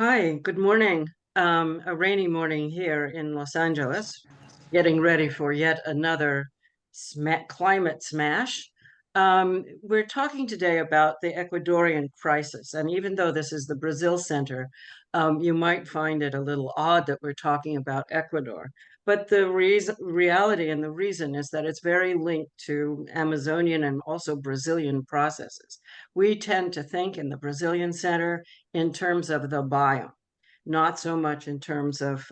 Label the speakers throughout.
Speaker 1: Hi, good morning. A rainy morning here in Los Angeles, getting ready for yet another climate smash. We're talking today about the Ecuadorian crisis, and even though this is the Brazil Center, you might find it a little odd that we're talking about Ecuador. But the reality and the reason is that it's very linked to Amazonian and also Brazilian processes. We tend to think in the Brazilian Center in terms of the biome, not so much in terms of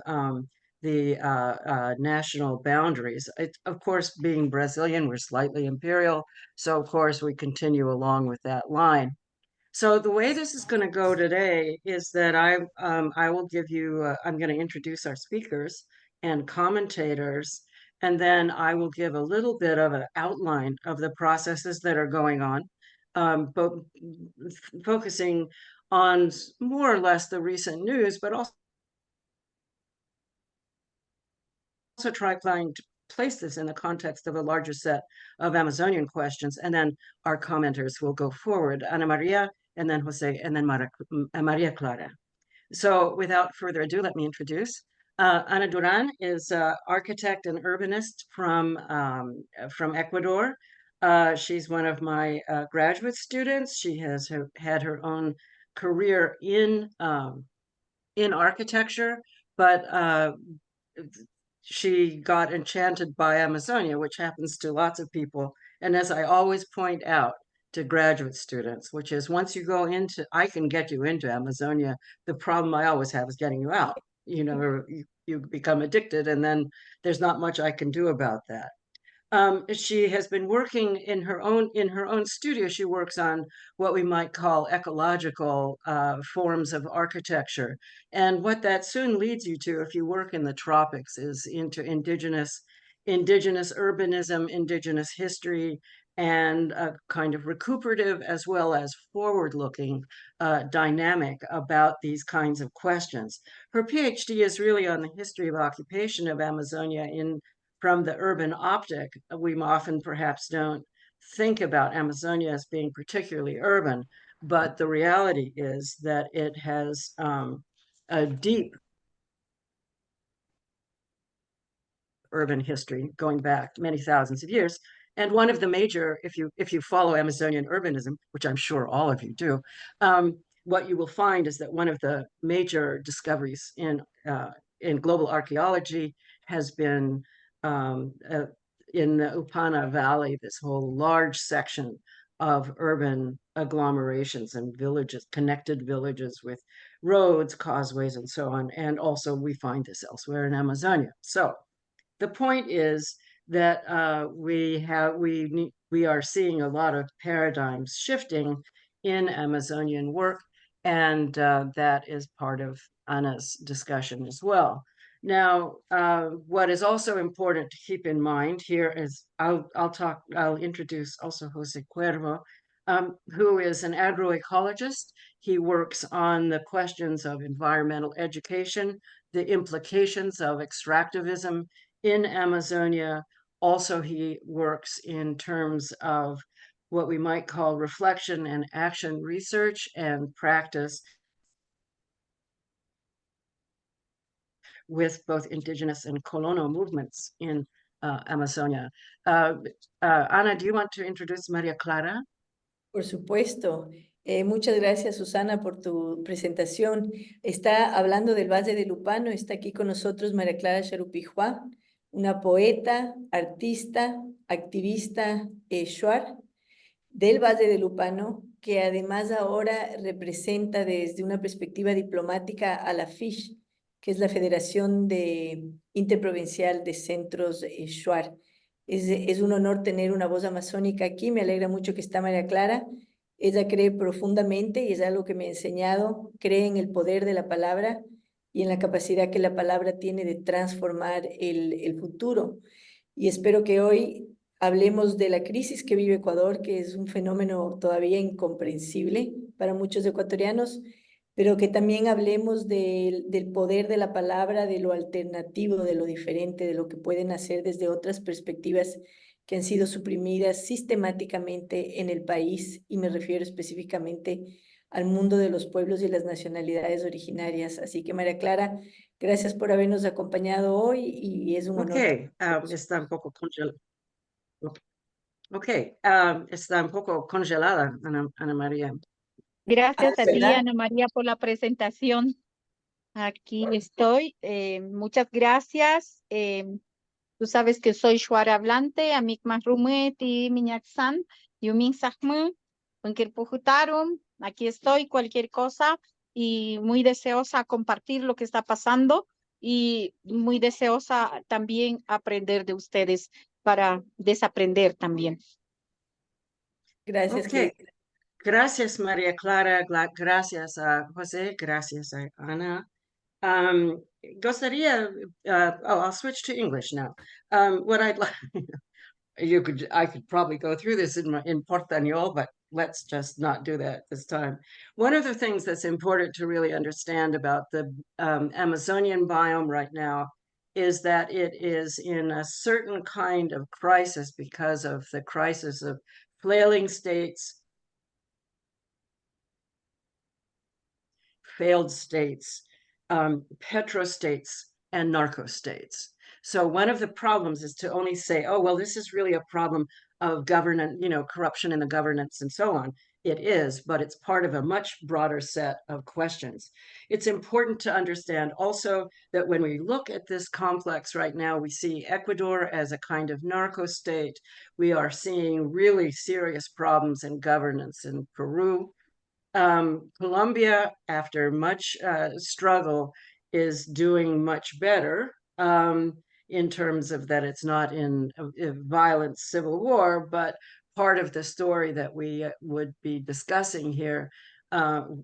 Speaker 1: the national boundaries. Of course, being Brazilian, we're slightly imperial, so of course we continue along with that line. So the way this is going to go today is that I will give you I'm going to introduce our speakers and commentators, and then I will give a little bit of an outline of the processes that are going on, but focusing on more or less the recent news, but also trying to place this in the context of a larger set of Amazonian questions. And then our commenters will go forward, Ana Maria, and then Jose, and then Maria Clara. So without further ado, let me introduce. Ana Duran is an architect and urbanist from Ecuador. She's one of my graduate students. She has had her own career in architecture, but she got enchanted by Amazonia, which happens to lots of people. And as I always point out to graduate students, which is once you go into, I can get you into Amazonia. The problem I always have is getting you out. You become addicted, and then there's not much I can do about that. She has been working in her own studio. She works on what we might call ecological forms of architecture, and what that soon leads you to, if you work in the tropics, is into indigenous urbanism, indigenous history, and a kind of recuperative as well as forward-looking dynamic about these kinds of questions. Her PhD is really on the history of occupation of Amazonia from the urban optic. We often perhaps don't think about Amazonia as being particularly urban, but the reality is that it has a deep urban history going back many thousands of years. And one of the major, if you follow Amazonian urbanism, which I'm sure all of you do, what you will find is that one of the major discoveries in global archaeology has been in the Upana Valley, this whole large section of urban agglomerations and villages, connected villages with roads, causeways, and so on. And also we find this elsewhere in Amazonia. So the point is that we are seeing a lot of paradigms shifting in Amazonian work, and that is part of Ana's discussion as well. Now, what is also important to keep in mind here is I'll introduce also Jose Cuervo, who is an agroecologist. He works on the questions of environmental education, the implications of extractivism in Amazonia. Also, he works in terms of what we might call reflection and action research and practice with both indigenous and colonial movements in Amazonia. Ana, do you want to introduce Maria Clara?
Speaker 2: Por supuesto. Muchas gracias, Susana, por tu presentación. Está hablando del Valle de Lupano. Está aquí con nosotros María Clara Xarupijuá, una poeta, artista, activista shuar del Valle de Lupano, que además ahora representa desde una perspectiva diplomática a la FISH, que es la Federación Interprovincial de Centros shuar. Es un honor tener una voz amazónica aquí. Me alegra mucho que está María Clara. Ella cree profundamente, y es algo que me ha enseñado, cree en el poder de la palabra y en la capacidad que la palabra tiene de transformar el futuro. Y espero que hoy hablemos de la crisis que vive Ecuador, que es un fenómeno todavía incomprensible para muchos ecuatorianos, pero que también hablemos del poder de la palabra, de lo alternativo, de lo diferente, de lo que pueden hacer desde otras perspectivas que han sido suprimidas sistemáticamente en el país, y me refiero específicamente al mundo de los pueblos y las nacionalidades originarias. Así que María Clara, gracias por habernos acompañado hoy y es un honor.
Speaker 1: Ok, está un poco congelada. Ok, está un poco congelada, Ana María.
Speaker 3: Gracias a ti,
Speaker 2: ¿Verdad?
Speaker 3: Ana María, por la presentación. Aquí estoy. Muchas gracias. Tú sabes que soy Shuara hablante, Amik Mahrumet y Miñaksan, Yumin Sahmu, Unker Pujutarum. Aquí estoy, cualquier cosa, y muy deseosa compartir lo que está pasando y muy deseosa también aprender de ustedes para desaprender también.
Speaker 2: Gracias,
Speaker 1: Ok,
Speaker 2: querida.
Speaker 1: gracias María Clara, gracias a José, gracias a Ana. Gostaria, I'll switch to English now. What I'd like, I could probably go through this in Portuñol, but let's just not do that this time. One of the things that's important to really understand about the Amazonian biome right now is that it is in a certain kind of crisis because of the crisis of flailing states, failed states, petrostates, and narco-states. So one of the problems is to only say, oh, well, this is really a problem of governance, corruption in the governance and so on. It is, but it's part of a much broader set of questions. It's important to understand also that when we look at this complex right now, we see Ecuador as a kind of narco state. We are seeing really serious problems in governance in Peru. Colombia, after much struggle, is doing much better in terms of that it's not in a violent civil war, but part of the story that we would be discussing here,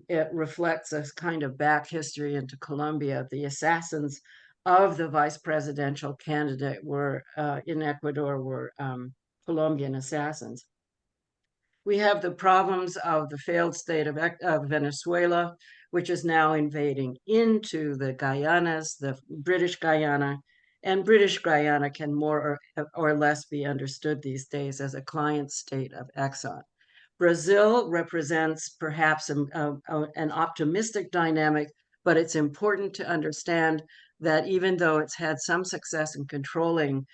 Speaker 1: it reflects a kind of back history into Colombia. The assassins of the vice presidential candidate were in Ecuador were Colombian assassins. We have the problems of the failed state of Venezuela, which is now invading into the Guyanas, the British Guyana, and British Guyana can more or less be understood these days as a client state of Exxon. Brazil represents perhaps an optimistic dynamic, but it's important to understand that even though it's had some success in controlling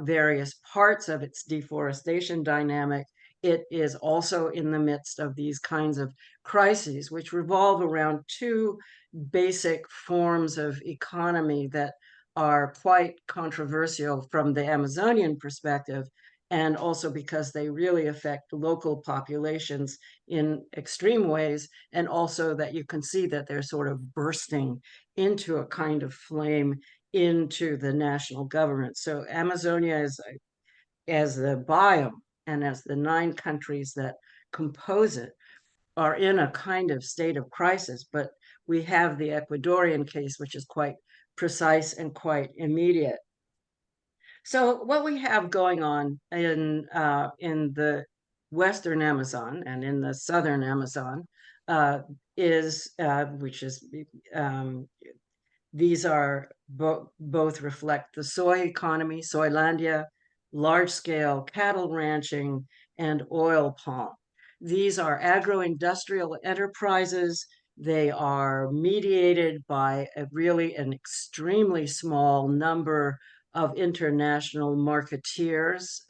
Speaker 1: various parts of its deforestation dynamic, it is also in the midst of these kinds of crises, which revolve around two basic forms of economy that are quite controversial from the Amazonian perspective, and also because they really affect local populations in extreme ways, and also that you can see that they're sort of bursting into a kind of flame into the national government. So Amazonia is, as the biome, and as the 9 countries that compose it are in a kind of state of crisis, but we have the Ecuadorian case, which is quite precise and quite immediate. So what we have going on in the Western Amazon and in the Southern Amazon is, which is, these are both reflect the soy economy, Soylandia, large-scale cattle ranching, and oil palm. These are agro-industrial enterprises. They are mediated by an extremely small number of international marketeers,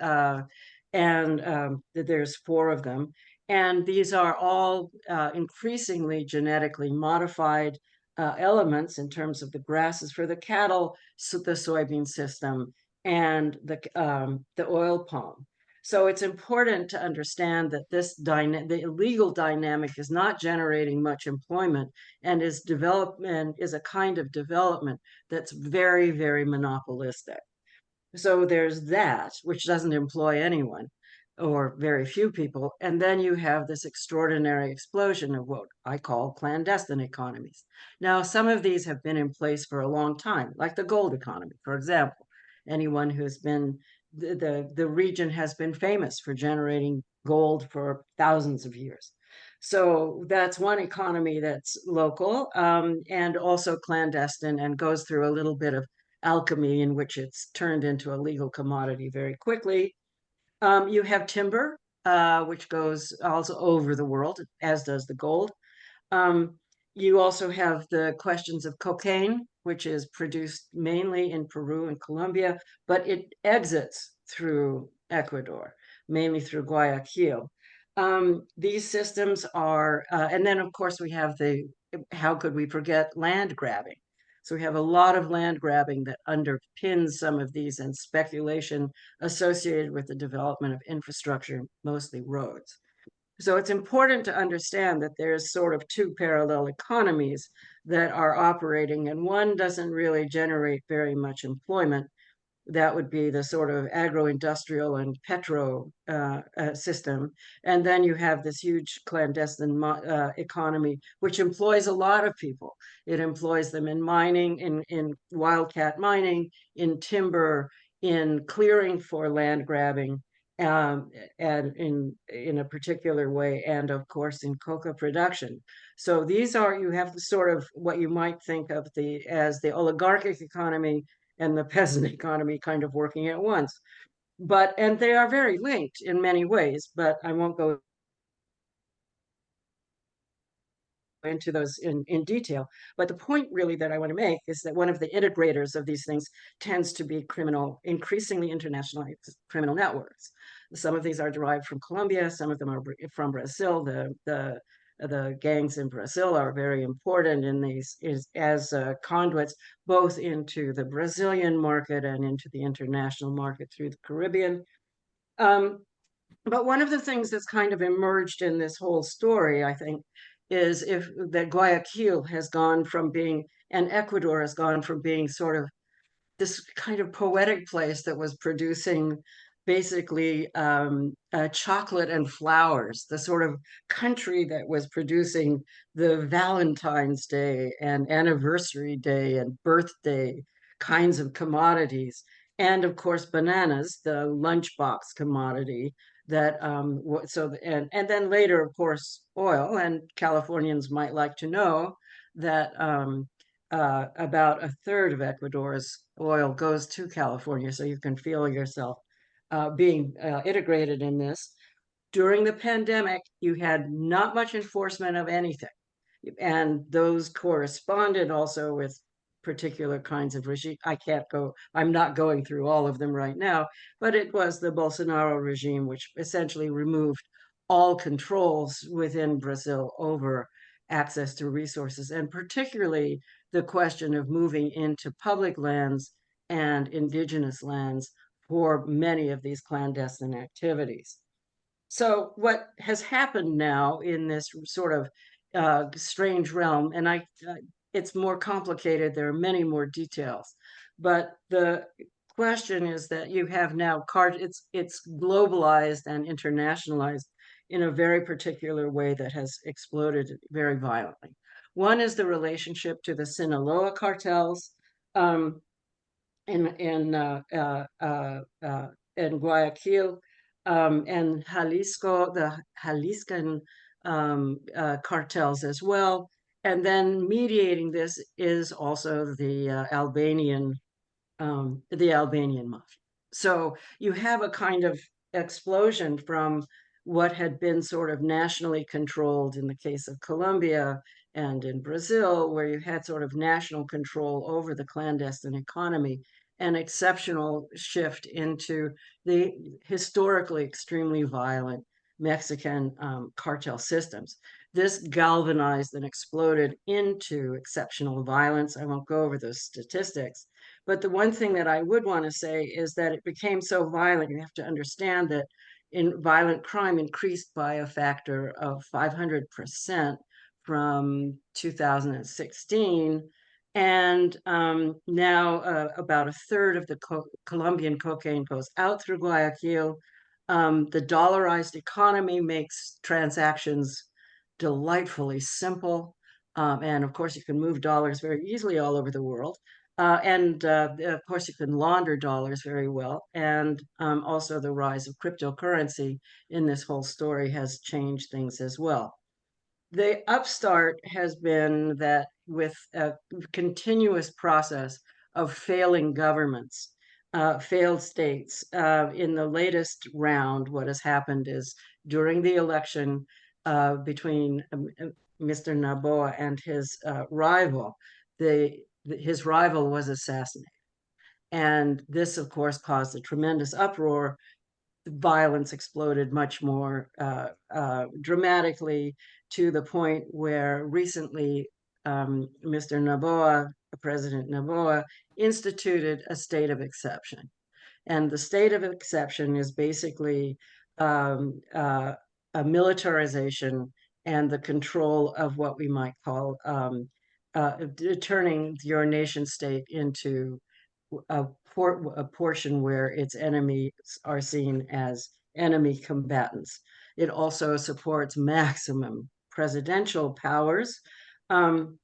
Speaker 1: and there's 4 of them. And these are all increasingly genetically modified elements in terms of the grasses for the cattle, the soybean system, and the oil palm. So it's important to understand that the illegal dynamic is not generating much employment, and is a kind of development that's very, very monopolistic. So there's that, which doesn't employ anyone or very few people. And then you have this extraordinary explosion of what I call clandestine economies. Now, some of these have been in place for a long time, like the gold economy, for example. Anyone who's been, the region has been famous for generating gold for thousands of years. So that's one economy that's local, and also clandestine, and goes through a little bit of alchemy in which it's turned into a legal commodity very quickly. You have timber, which goes also over the world, as does the gold. You also have the questions of cocaine, which is produced mainly in Peru and Colombia, but it exits through Ecuador, mainly through Guayaquil. These systems are, and then of course we have how could we forget land grabbing? So we have a lot of land grabbing that underpins some of these, and speculation associated with the development of infrastructure, mostly roads. So it's important to understand that there's sort of two parallel economies that are operating, and one doesn't really generate very much employment. That would be the sort of agro-industrial and petro system. And then you have this huge clandestine economy, which employs a lot of people. It employs them in mining, in wildcat mining, in timber, in clearing for land grabbing, and in a particular way, and of course in coca production. So these are, you have the sort of what you might think of as the oligarchic economy and the peasant economy kind of working at once. And they are very linked in many ways, but I won't go into those in detail. But the point really that I want to make is that one of the integrators of these things tends to be increasingly internationalized criminal networks. Some of these are derived from Colombia, some of them are from Brazil. The gangs in Brazil are very important in these as conduits, both into the Brazilian market and into the international market through the Caribbean. But one of the things that's kind of emerged in this whole story, I think, is that Guayaquil has gone from being, and Ecuador has gone from being sort of this kind of poetic place that was producing basically chocolate and flowers, the sort of country that was producing the Valentine's Day and Anniversary Day and birthday kinds of commodities. And of course, bananas, the lunchbox commodity that and then later, of course, oil. And Californians might like to know that about a third of Ecuador's oil goes to California, so you can feel yourself being integrated in this. During the pandemic, you had not much enforcement of anything, and those corresponded also with particular kinds of regime. I'm not going through all of them right now, but it was the Bolsonaro regime, which essentially removed all controls within Brazil over access to resources, and particularly the question of moving into public lands and indigenous lands for many of these clandestine activities. So what has happened now in this sort of strange realm, and it's more complicated, there are many more details, but the question is that you have now it's globalized and internationalized in a very particular way that has exploded very violently. One is the relationship to the Sinaloa cartels in Guayaquil, and Jalisco, the Jaliscan cartels as well. And then mediating this is also the Albanian mafia. So you have a kind of explosion from what had been sort of nationally controlled in the case of Colombia and in Brazil, where you had sort of national control over the clandestine economy, an exceptional shift into the historically extremely violent Mexican cartel systems. This galvanized and exploded into exceptional violence. I won't go over those statistics, but the one thing that I would want to say is that it became so violent. You have to understand that violent crime increased by a factor of 500% from 2016. And now about a third of the Colombian cocaine goes out through Guayaquil. The dollarized economy makes transactions delightfully simple. And of course, you can move dollars very easily all over the world. And of course, you can launder dollars very well. And also the rise of cryptocurrency in this whole story has changed things as well. The upstart has been that with a continuous process of failing governments, failed states, in the latest round, what has happened is during the election between Mr. Noboa and his rival, his rival was assassinated. And this, of course, caused a tremendous uproar. The violence exploded much more dramatically, to the point where recently Mr. Noboa, President Noboa, instituted a state of exception. And the state of exception is basically a militarization and the control of what we might call turning your nation state into a portion where its enemies are seen as enemy combatants. It also supports maximum presidential powers. And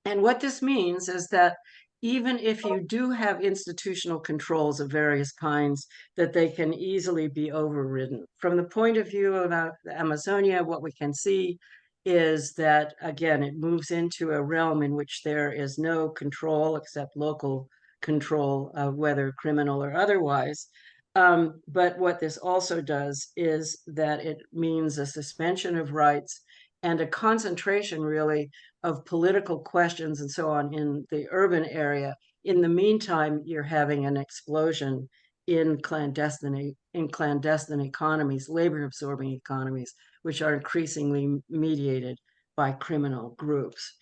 Speaker 1: what this means is that even if you do have institutional controls of various kinds, that they can easily be overridden. From the point of view of Amazonia, what we can see is that, again, it moves into a realm in which there is no control except local control, whether criminal or otherwise. But what this also does is that it means a suspension of rights and a concentration, really, of political questions and so on in the urban area. In the meantime, you're having an explosion in clandestine economies, labor-absorbing economies, which are increasingly mediated by criminal groups.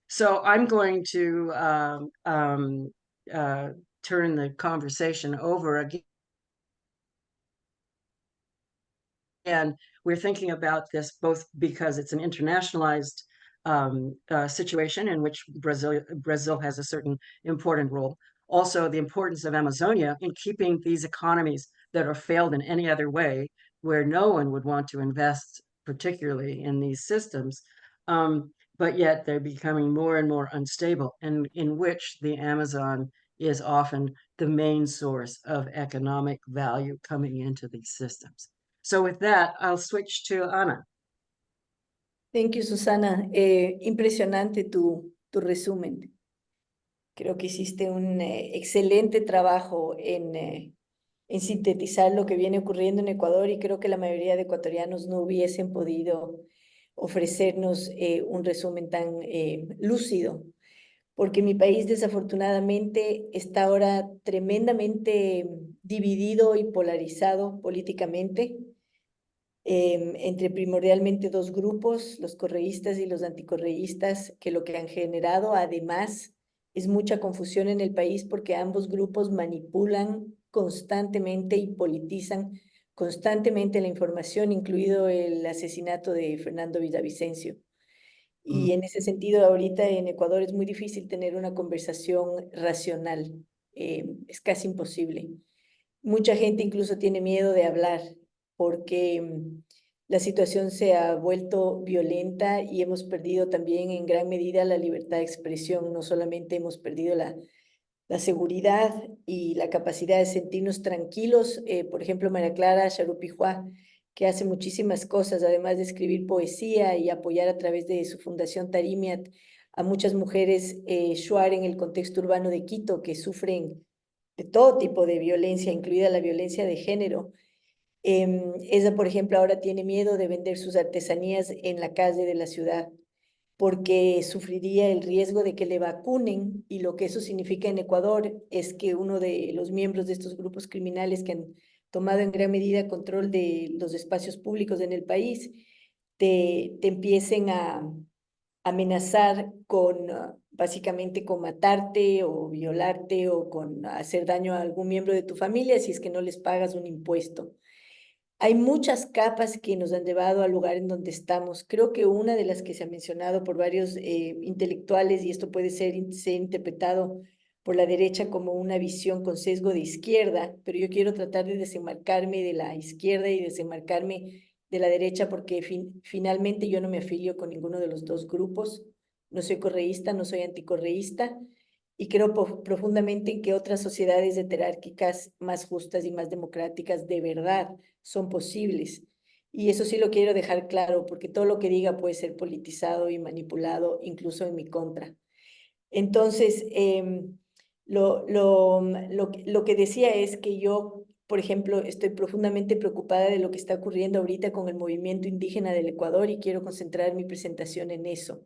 Speaker 1: So I'm going to turn the conversation over again. And we're thinking about this both because it's an internationalized situation in which Brazil has a certain important role. Also, the importance of Amazonia in keeping these economies that are failed in any other way, where no one would want to invest, particularly in these systems, but yet they're becoming more and more unstable, and in which the Amazon is often the main source of economic value coming into these systems. So with that, I'll switch to Ana.
Speaker 2: Thank you, Susana. Impresionante tu resumen. Creo que hiciste un excelente trabajo en sintetizar lo que viene ocurriendo en Ecuador, y creo que la mayoría de ecuatorianos no hubiesen podido ofrecernos un resumen tan lúcido, porque mi país desafortunadamente está ahora tremendamente dividido y polarizado políticamente entre primordialmente dos grupos, los correístas y los anticorreístas, que lo que han generado además es mucha confusión en el país, porque ambos grupos manipulan constantemente y politizan constantemente la información, incluido el asesinato de Fernando Villavicencio. Y en ese sentido, ahorita en Ecuador es muy difícil tener una conversación racional, es casi imposible. Mucha gente incluso tiene miedo de hablar porque la situación se ha vuelto violenta y hemos perdido también en gran medida la libertad de expresión. No solamente hemos perdido la seguridad y la capacidad de sentirnos tranquilos. Por ejemplo, María Clara Xarupijuá, que hace muchísimas cosas, además de escribir poesía y apoyar a través de su fundación Tarimiat a muchas mujeres shuar en el contexto urbano de Quito, que sufren de todo tipo de violencia, incluida la violencia de género. Ella, por ejemplo, ahora tiene miedo de vender sus artesanías en la calle de la ciudad, porque sufriría el riesgo de que le vacunen, y lo que eso significa en Ecuador es que uno de los miembros de estos grupos criminales que han tomado en gran medida control de los espacios públicos en el país, te empiecen a amenazar con, básicamente con matarte o violarte o con hacer daño a algún miembro de tu familia si es que no les pagas un impuesto. Hay muchas capas que nos han llevado al lugar en donde estamos. Creo que una de las que se ha mencionado por varios intelectuales, y esto puede ser interpretado por la derecha como una visión con sesgo de izquierda, pero yo quiero tratar de desenmarcarme de la izquierda y desenmarcarme de la derecha, porque finalmente yo no me afilio con ninguno de los dos grupos. No soy correísta, no soy anticorreísta, y creo profundamente en que otras sociedades heterárquicas más justas y más democráticas de verdad son posibles. Y eso sí lo quiero dejar claro, porque todo lo que diga puede ser politizado y manipulado, incluso en mi contra. Entonces, lo que decía es que yo por ejemplo, estoy profundamente preocupada de lo que está ocurriendo ahorita con el movimiento indígena del Ecuador y quiero concentrar mi presentación en eso.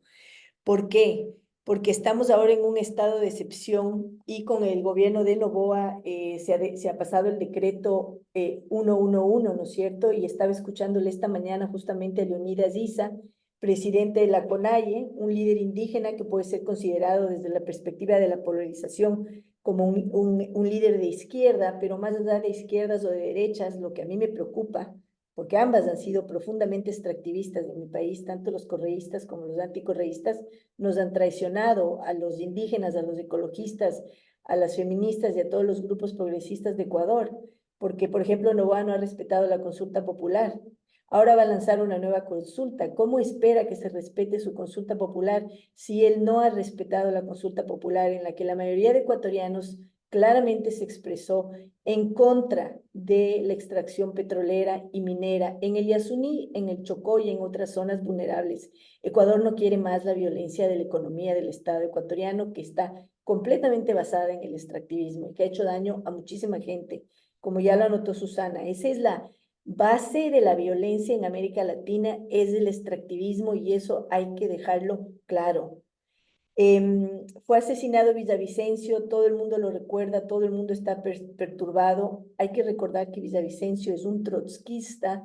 Speaker 2: ¿Por qué? Porque estamos ahora en un estado de excepción y con el gobierno de Noboa se ha pasado el decreto 111, ¿no es cierto? Y estaba escuchándole esta mañana justamente a Leonidas Issa, presidente de la CONAIE, un líder indígena que puede ser considerado desde la perspectiva de la polarización como un líder de izquierda, pero más allá de izquierdas o de derechas, lo que a mí me preocupa, porque ambas han sido profundamente extractivistas de mi país, tanto los correístas como los anticorreístas, nos han traicionado a los indígenas, a los ecologistas, a las feministas y a todos los grupos progresistas de Ecuador, porque, por ejemplo, Noboa no ha respetado la consulta popular. Ahora va a lanzar una nueva consulta. ¿Cómo espera que se respete su consulta popular si él no ha respetado la consulta popular en la que la mayoría de ecuatorianos claramente se expresó en contra de la extracción petrolera y minera en el Yasuní, en el Chocó y en otras zonas vulnerables? Ecuador no quiere más la violencia de la economía del Estado ecuatoriano, que está completamente basada en el extractivismo y que ha hecho daño a muchísima gente, como ya lo anotó Susana. Esa es la base de la violencia en América Latina, es el extractivismo, y eso hay que dejarlo claro. Fue asesinado Villavicencio, todo el mundo lo recuerda, todo el mundo está perturbado. Hay que recordar que Villavicencio es un trotskista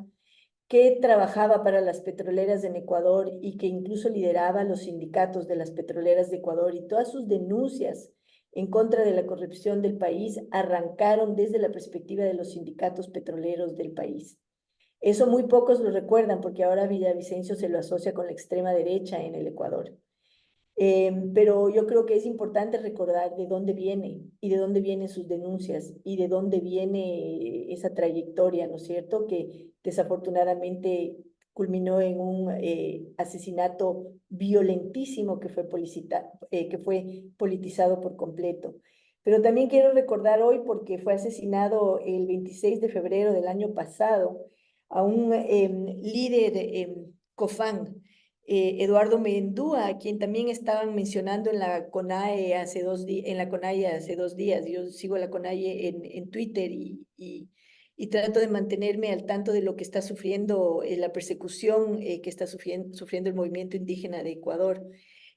Speaker 2: que trabajaba para las petroleras en Ecuador y que incluso lideraba los sindicatos de las petroleras de Ecuador, y todas sus denuncias en contra de la corrupción del país arrancaron desde la perspectiva de los sindicatos petroleros del país. Eso muy pocos lo recuerdan porque ahora Villavicencio se lo asocia con la extrema derecha en el Ecuador. Pero yo creo que es importante recordar de dónde viene y de dónde vienen sus denuncias y de dónde viene esa trayectoria, ¿no es cierto? Que desafortunadamente culminó en un asesinato violentísimo que fue politizado por completo. Pero también quiero recordar hoy, porque fue asesinado el 26 de febrero del año pasado, a un líder COFAN, Eduardo Mendúa, a quien también estaban mencionando en la CONAIE hace 2 días. Yo sigo la CONAIE en Twitter y trato de mantenerme al tanto de lo que está sufriendo, la persecución que está sufriendo el movimiento indígena de Ecuador,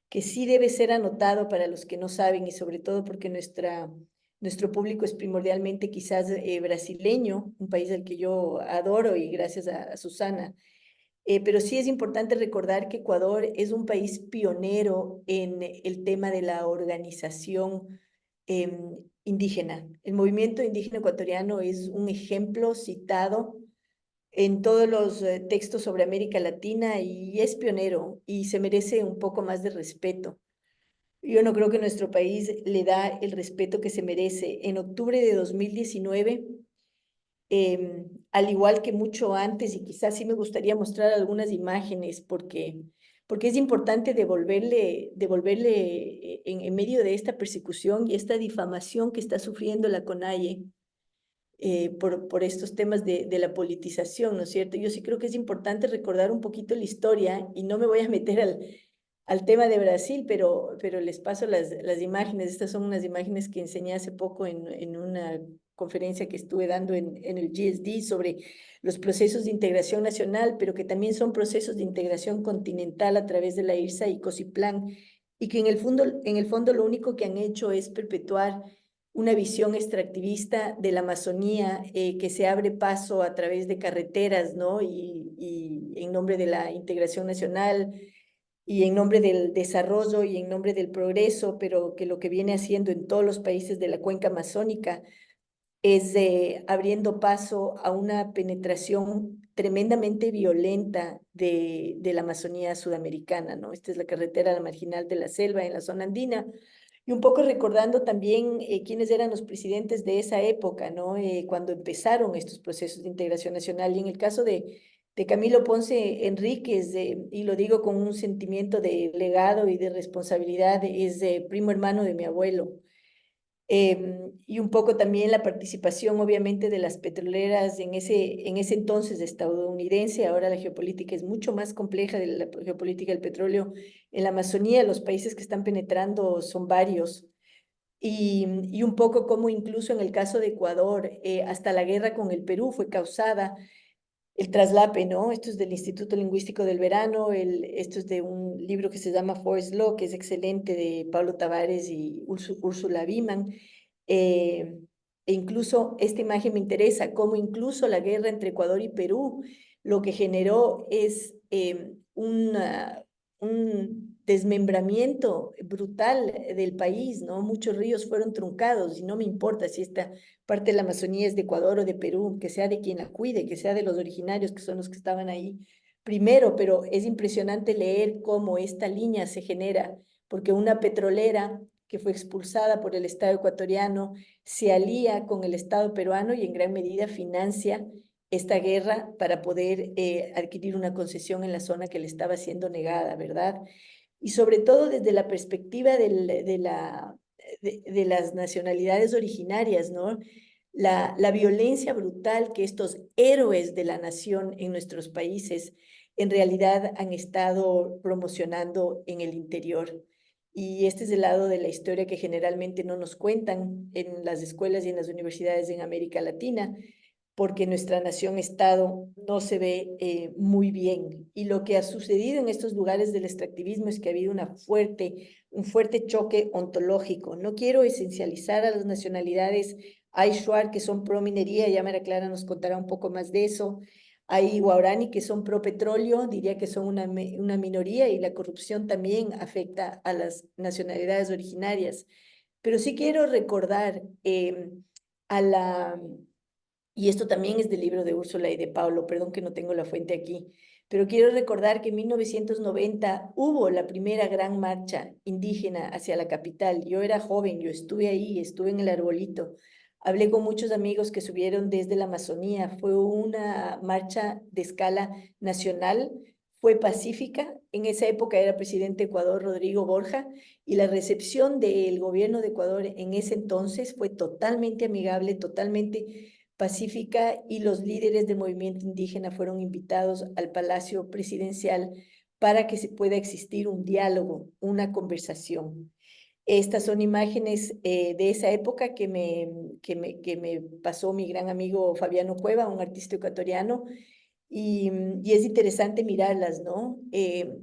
Speaker 2: que sí debe ser anotado para los que no saben, y sobre todo porque nuestro público es primordialmente quizás brasileño, un país al que yo adoro y gracias a Susana. Pero sí es importante recordar que Ecuador es un país pionero en el tema de la organización indígena. El movimiento indígena ecuatoriano es un ejemplo citado en todos los textos sobre América Latina y es pionero y se merece un poco más de respeto. Yo no creo que nuestro país le da el respeto que se merece. En octubre de 2019, al igual que mucho antes, y quizás sí me gustaría mostrar algunas imágenes porque es importante devolverle en medio de esta persecución y esta difamación que está sufriendo la CONAIE por estos temas de la politización, ¿no es cierto? Yo sí creo que es importante recordar un poquito la historia, y no me voy a meter al tema de Brasil, pero les paso las imágenes. Estas son unas imágenes que enseñé hace poco en una conferencia que estuve dando en el GSD sobre los procesos de integración nacional, pero que también son procesos de integración continental a través de la IRSA y COSIPLAN, y que en el fondo lo único que han hecho es perpetuar una visión extractivista de la Amazonía, que se abre paso a través de carreteras, ¿no? Y en nombre de la integración nacional y en nombre del desarrollo y en nombre del progreso, pero que lo que viene haciendo en todos los países de la cuenca amazónica es abriendo paso a una penetración tremendamente violenta de la Amazonía sudamericana, ¿no? Esta es la carretera, la marginal de la selva en la zona andina, y un poco recordando también quiénes eran los presidentes de esa época, ¿no? Cuando empezaron estos procesos de integración nacional. Y en el caso de Camilo Ponce Enríquez, y lo digo con un sentimiento de legado y de responsabilidad, es primo hermano de mi abuelo. Y un poco también la participación, obviamente, de las petroleras en ese entonces estadounidense. Ahora la geopolítica es mucho más compleja, de la geopolítica del petróleo en la Amazonía. Los países que están penetrando son varios. y un poco como incluso en el caso de Ecuador, hasta la guerra con el Perú fue causada el traslape, ¿no? Esto es del Instituto Lingüístico del Verano, esto es de un libro que se llama Forest Law, que es excelente, de Pablo Tavares y Úrsula Biman. E incluso esta imagen me interesa, cómo incluso la guerra entre Ecuador y Perú lo que generó es un desmembramiento brutal del país, ¿no? Muchos ríos fueron truncados y no me importa si esta parte de la Amazonía es de Ecuador o de Perú, que sea de quien la cuide, que sea de los originarios, que son los que estaban ahí primero, pero es impresionante leer cómo esta línea se genera, porque una petrolera que fue expulsada por el Estado ecuatoriano se alía con el Estado peruano y en gran medida financia esta guerra para poder adquirir una concesión en la zona que le estaba siendo negada, ¿verdad? Y sobre todo desde la perspectiva de las nacionalidades originarias, ¿no? La violencia brutal que estos héroes de la nación en nuestros países en realidad han estado promocionando en el interior. Y este es el lado de la historia que generalmente no nos cuentan en las escuelas y en las universidades en América Latina, porque nuestra nación-estado no se ve muy bien. Y lo que ha sucedido en estos lugares del extractivismo es que ha habido un fuerte choque ontológico. No quiero esencializar a las nacionalidades Ayshuar, que son pro minería, ya María Clara nos contará un poco más de eso. Hay Guarani, que son pro petróleo, diría que son una minoría, y la corrupción también afecta a las nacionalidades originarias. Pero sí quiero recordar a la y esto también es del libro de Úrsula y de Pablo, perdón que no tengo la fuente aquí, pero quiero recordar que en 1990 hubo la primera gran marcha indígena hacia la capital. Yo era joven, yo estuve ahí, estuve en el arbolito. Hablé con muchos amigos que subieron desde la Amazonía. Fue una marcha de escala nacional, fue pacífica. En esa época era presidente de Ecuador Rodrigo Borja, y la recepción del gobierno de Ecuador en ese entonces fue totalmente amigable, totalmente pacífica, y los líderes del movimiento indígena fueron invitados al Palacio Presidencial para que se pueda existir un diálogo, una conversación. Estas son imágenes de esa época que me pasó mi gran amigo Fabiano Cueva, un artista ecuatoriano, y es interesante mirarlas, ¿no?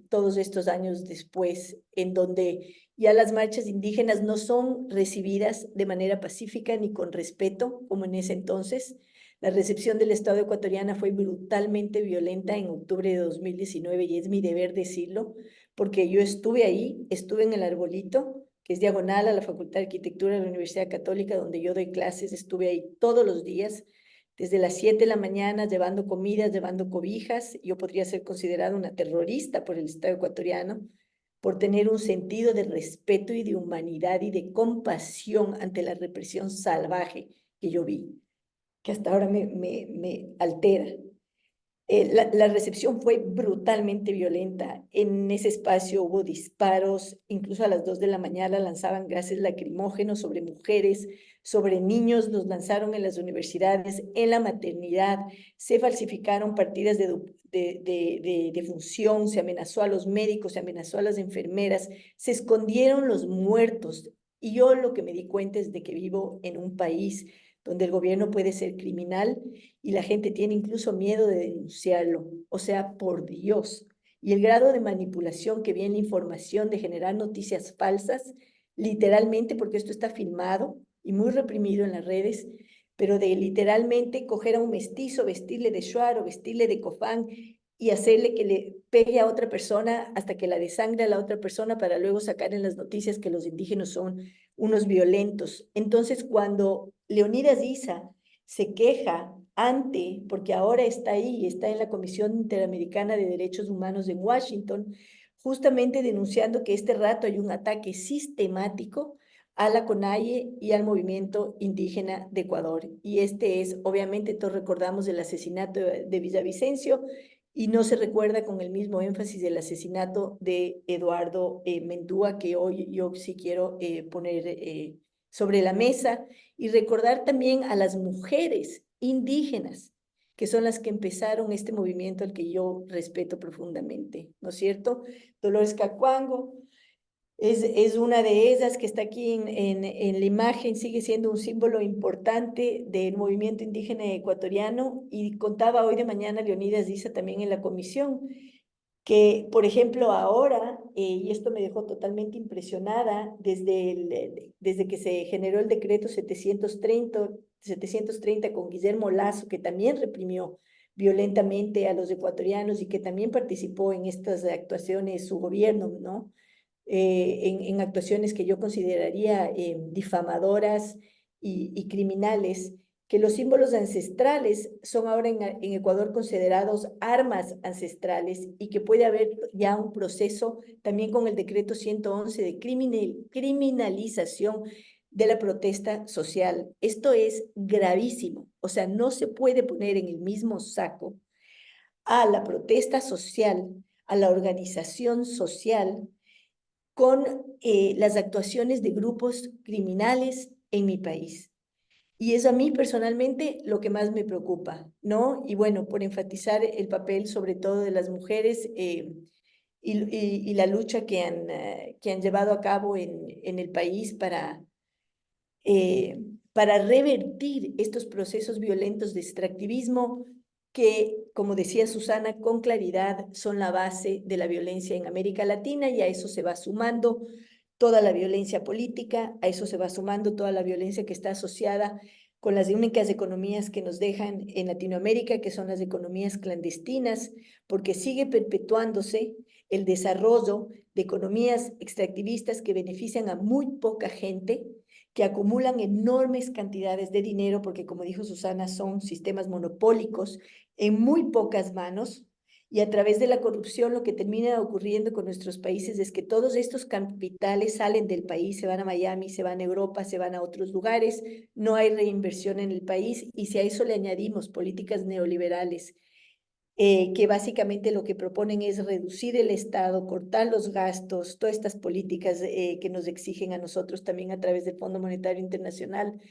Speaker 2: Todos estos años después, en donde ya las marchas indígenas no son recibidas de manera pacífica ni con respeto, como en ese entonces. La recepción del Estado ecuatoriano fue brutalmente violenta en octubre de 2019, y es mi deber decirlo, porque yo estuve ahí, estuve en el Arbolito, que es diagonal a la Facultad de Arquitectura de la Universidad Católica, donde yo doy clases. Estuve ahí todos los días, desde las 7 de la mañana, llevando comidas, llevando cobijas. Yo podría ser considerada una terrorista por el Estado ecuatoriano, por tener un sentido de respeto y de humanidad y de compasión ante la represión salvaje que yo vi, que hasta ahora me altera. La recepción fue brutalmente violenta. En ese espacio hubo disparos, incluso a las 2 de la mañana lanzaban gases lacrimógenos sobre mujeres, sobre niños, los lanzaron en las universidades, en la maternidad, se falsificaron partidas de función, se amenazó a los médicos, se amenazó a las enfermeras, se escondieron los muertos. Y yo lo que me di cuenta es de que vivo en un país donde el gobierno puede ser criminal y la gente tiene incluso miedo de denunciarlo. O sea, por Dios. Y el grado de manipulación que viene la información, de generar noticias falsas, literalmente, porque esto está filmado y muy reprimido en las redes, pero de literalmente coger a un mestizo, vestirle de shuar o vestirle de cofán y hacerle que le pegue a otra persona hasta que la desangre a la otra persona, para luego sacar en las noticias que los indígenas son unos violentos. Entonces, cuando Leonidas Issa se queja porque ahora está ahí, está en la Comisión Interamericana de Derechos Humanos en Washington, justamente denunciando que este rato hay un ataque sistemático a la CONAIE y al movimiento indígena de Ecuador. Y este es, obviamente, todos recordamos el asesinato de Villavicencio, y no se recuerda con el mismo énfasis el asesinato de Eduardo Mendúa, que hoy yo sí quiero poner sobre la mesa, y recordar también a las mujeres indígenas, que son las que empezaron este movimiento al que yo respeto profundamente, ¿no es cierto? Dolores Cacuango, Es una de esas que está aquí en la imagen, sigue siendo un símbolo importante del movimiento indígena ecuatoriano y contaba hoy de mañana Leonidas Diza también en la comisión, que por ejemplo ahora, y esto me dejó totalmente impresionada, desde que se generó el decreto 730 con Guillermo Lasso, que también reprimió violentamente a los ecuatorianos y que también participó en estas actuaciones su gobierno, ¿no? En actuaciones que yo consideraría difamadoras y criminales, que los símbolos ancestrales son ahora en Ecuador considerados armas ancestrales y que puede haber ya un proceso también con el decreto 111 de criminalización de la protesta social. Esto es gravísimo, o sea, no se puede poner en el mismo saco a la protesta social, a la organización social, con las actuaciones de grupos criminales en mi país. Y es a mí personalmente lo que más me preocupa, ¿no? Y bueno, por enfatizar el papel sobre todo de las mujeres y la lucha que han llevado a cabo en el país para revertir estos procesos violentos de extractivismo que, como decía Susana, con claridad son la base de la violencia en América Latina, y a eso se va sumando toda la violencia política, a eso se va sumando toda la violencia que está asociada con las únicas economías que nos dejan en Latinoamérica, que son las economías clandestinas, porque sigue perpetuándose el desarrollo de economías extractivistas que benefician a muy poca gente, que acumulan enormes cantidades de dinero, porque como dijo Susana, son sistemas monopólicos en muy pocas manos, y a través de la corrupción lo que termina ocurriendo con nuestros países es que todos estos capitales salen del país, se van a Miami, se van a Europa, se van a otros lugares, no hay reinversión en el país, y si a eso le añadimos políticas neoliberales, que básicamente lo que proponen es reducir el Estado, cortar los gastos, todas estas políticas que nos exigen a nosotros también a través del Fondo Monetario Internacional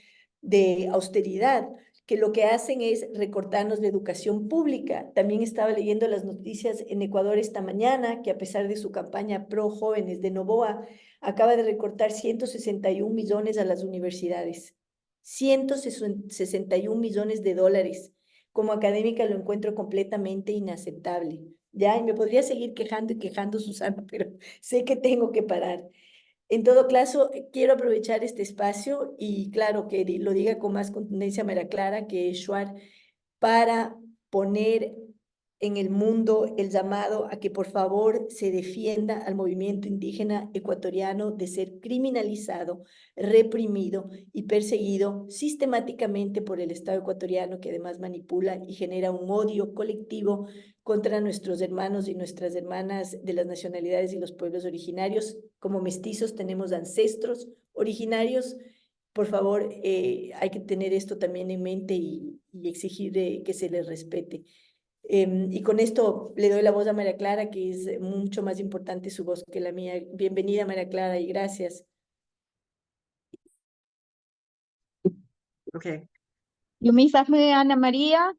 Speaker 2: de austeridad, que lo que hacen es recortarnos la educación pública. También estaba leyendo las noticias en Ecuador esta mañana, que a pesar de su campaña pro jóvenes de Noboa, acaba de recortar 161 millones a las universidades. 161 millones de dólares. Como académica lo encuentro completamente inaceptable. Ya, y me podría seguir quejando y quejando, Susana, pero sé que tengo que parar. En todo caso, quiero aprovechar este espacio y claro que lo diga con más contundencia María Clara, que es Shuar, para poner en el mundo el llamado a que por favor se defienda al movimiento indígena ecuatoriano de ser criminalizado, reprimido y perseguido sistemáticamente por el Estado ecuatoriano, que además manipula y genera un odio colectivo contra nuestros hermanos y nuestras hermanas de las nacionalidades y los pueblos originarios. Como mestizos tenemos ancestros originarios. Por favor, hay que tener esto también en mente y exigir que se les respete. Y con esto le doy la voz a María Clara, que es mucho más importante su voz que la mía. Bienvenida, María Clara, y gracias.
Speaker 1: Okay.
Speaker 3: Yumisafme Ana María,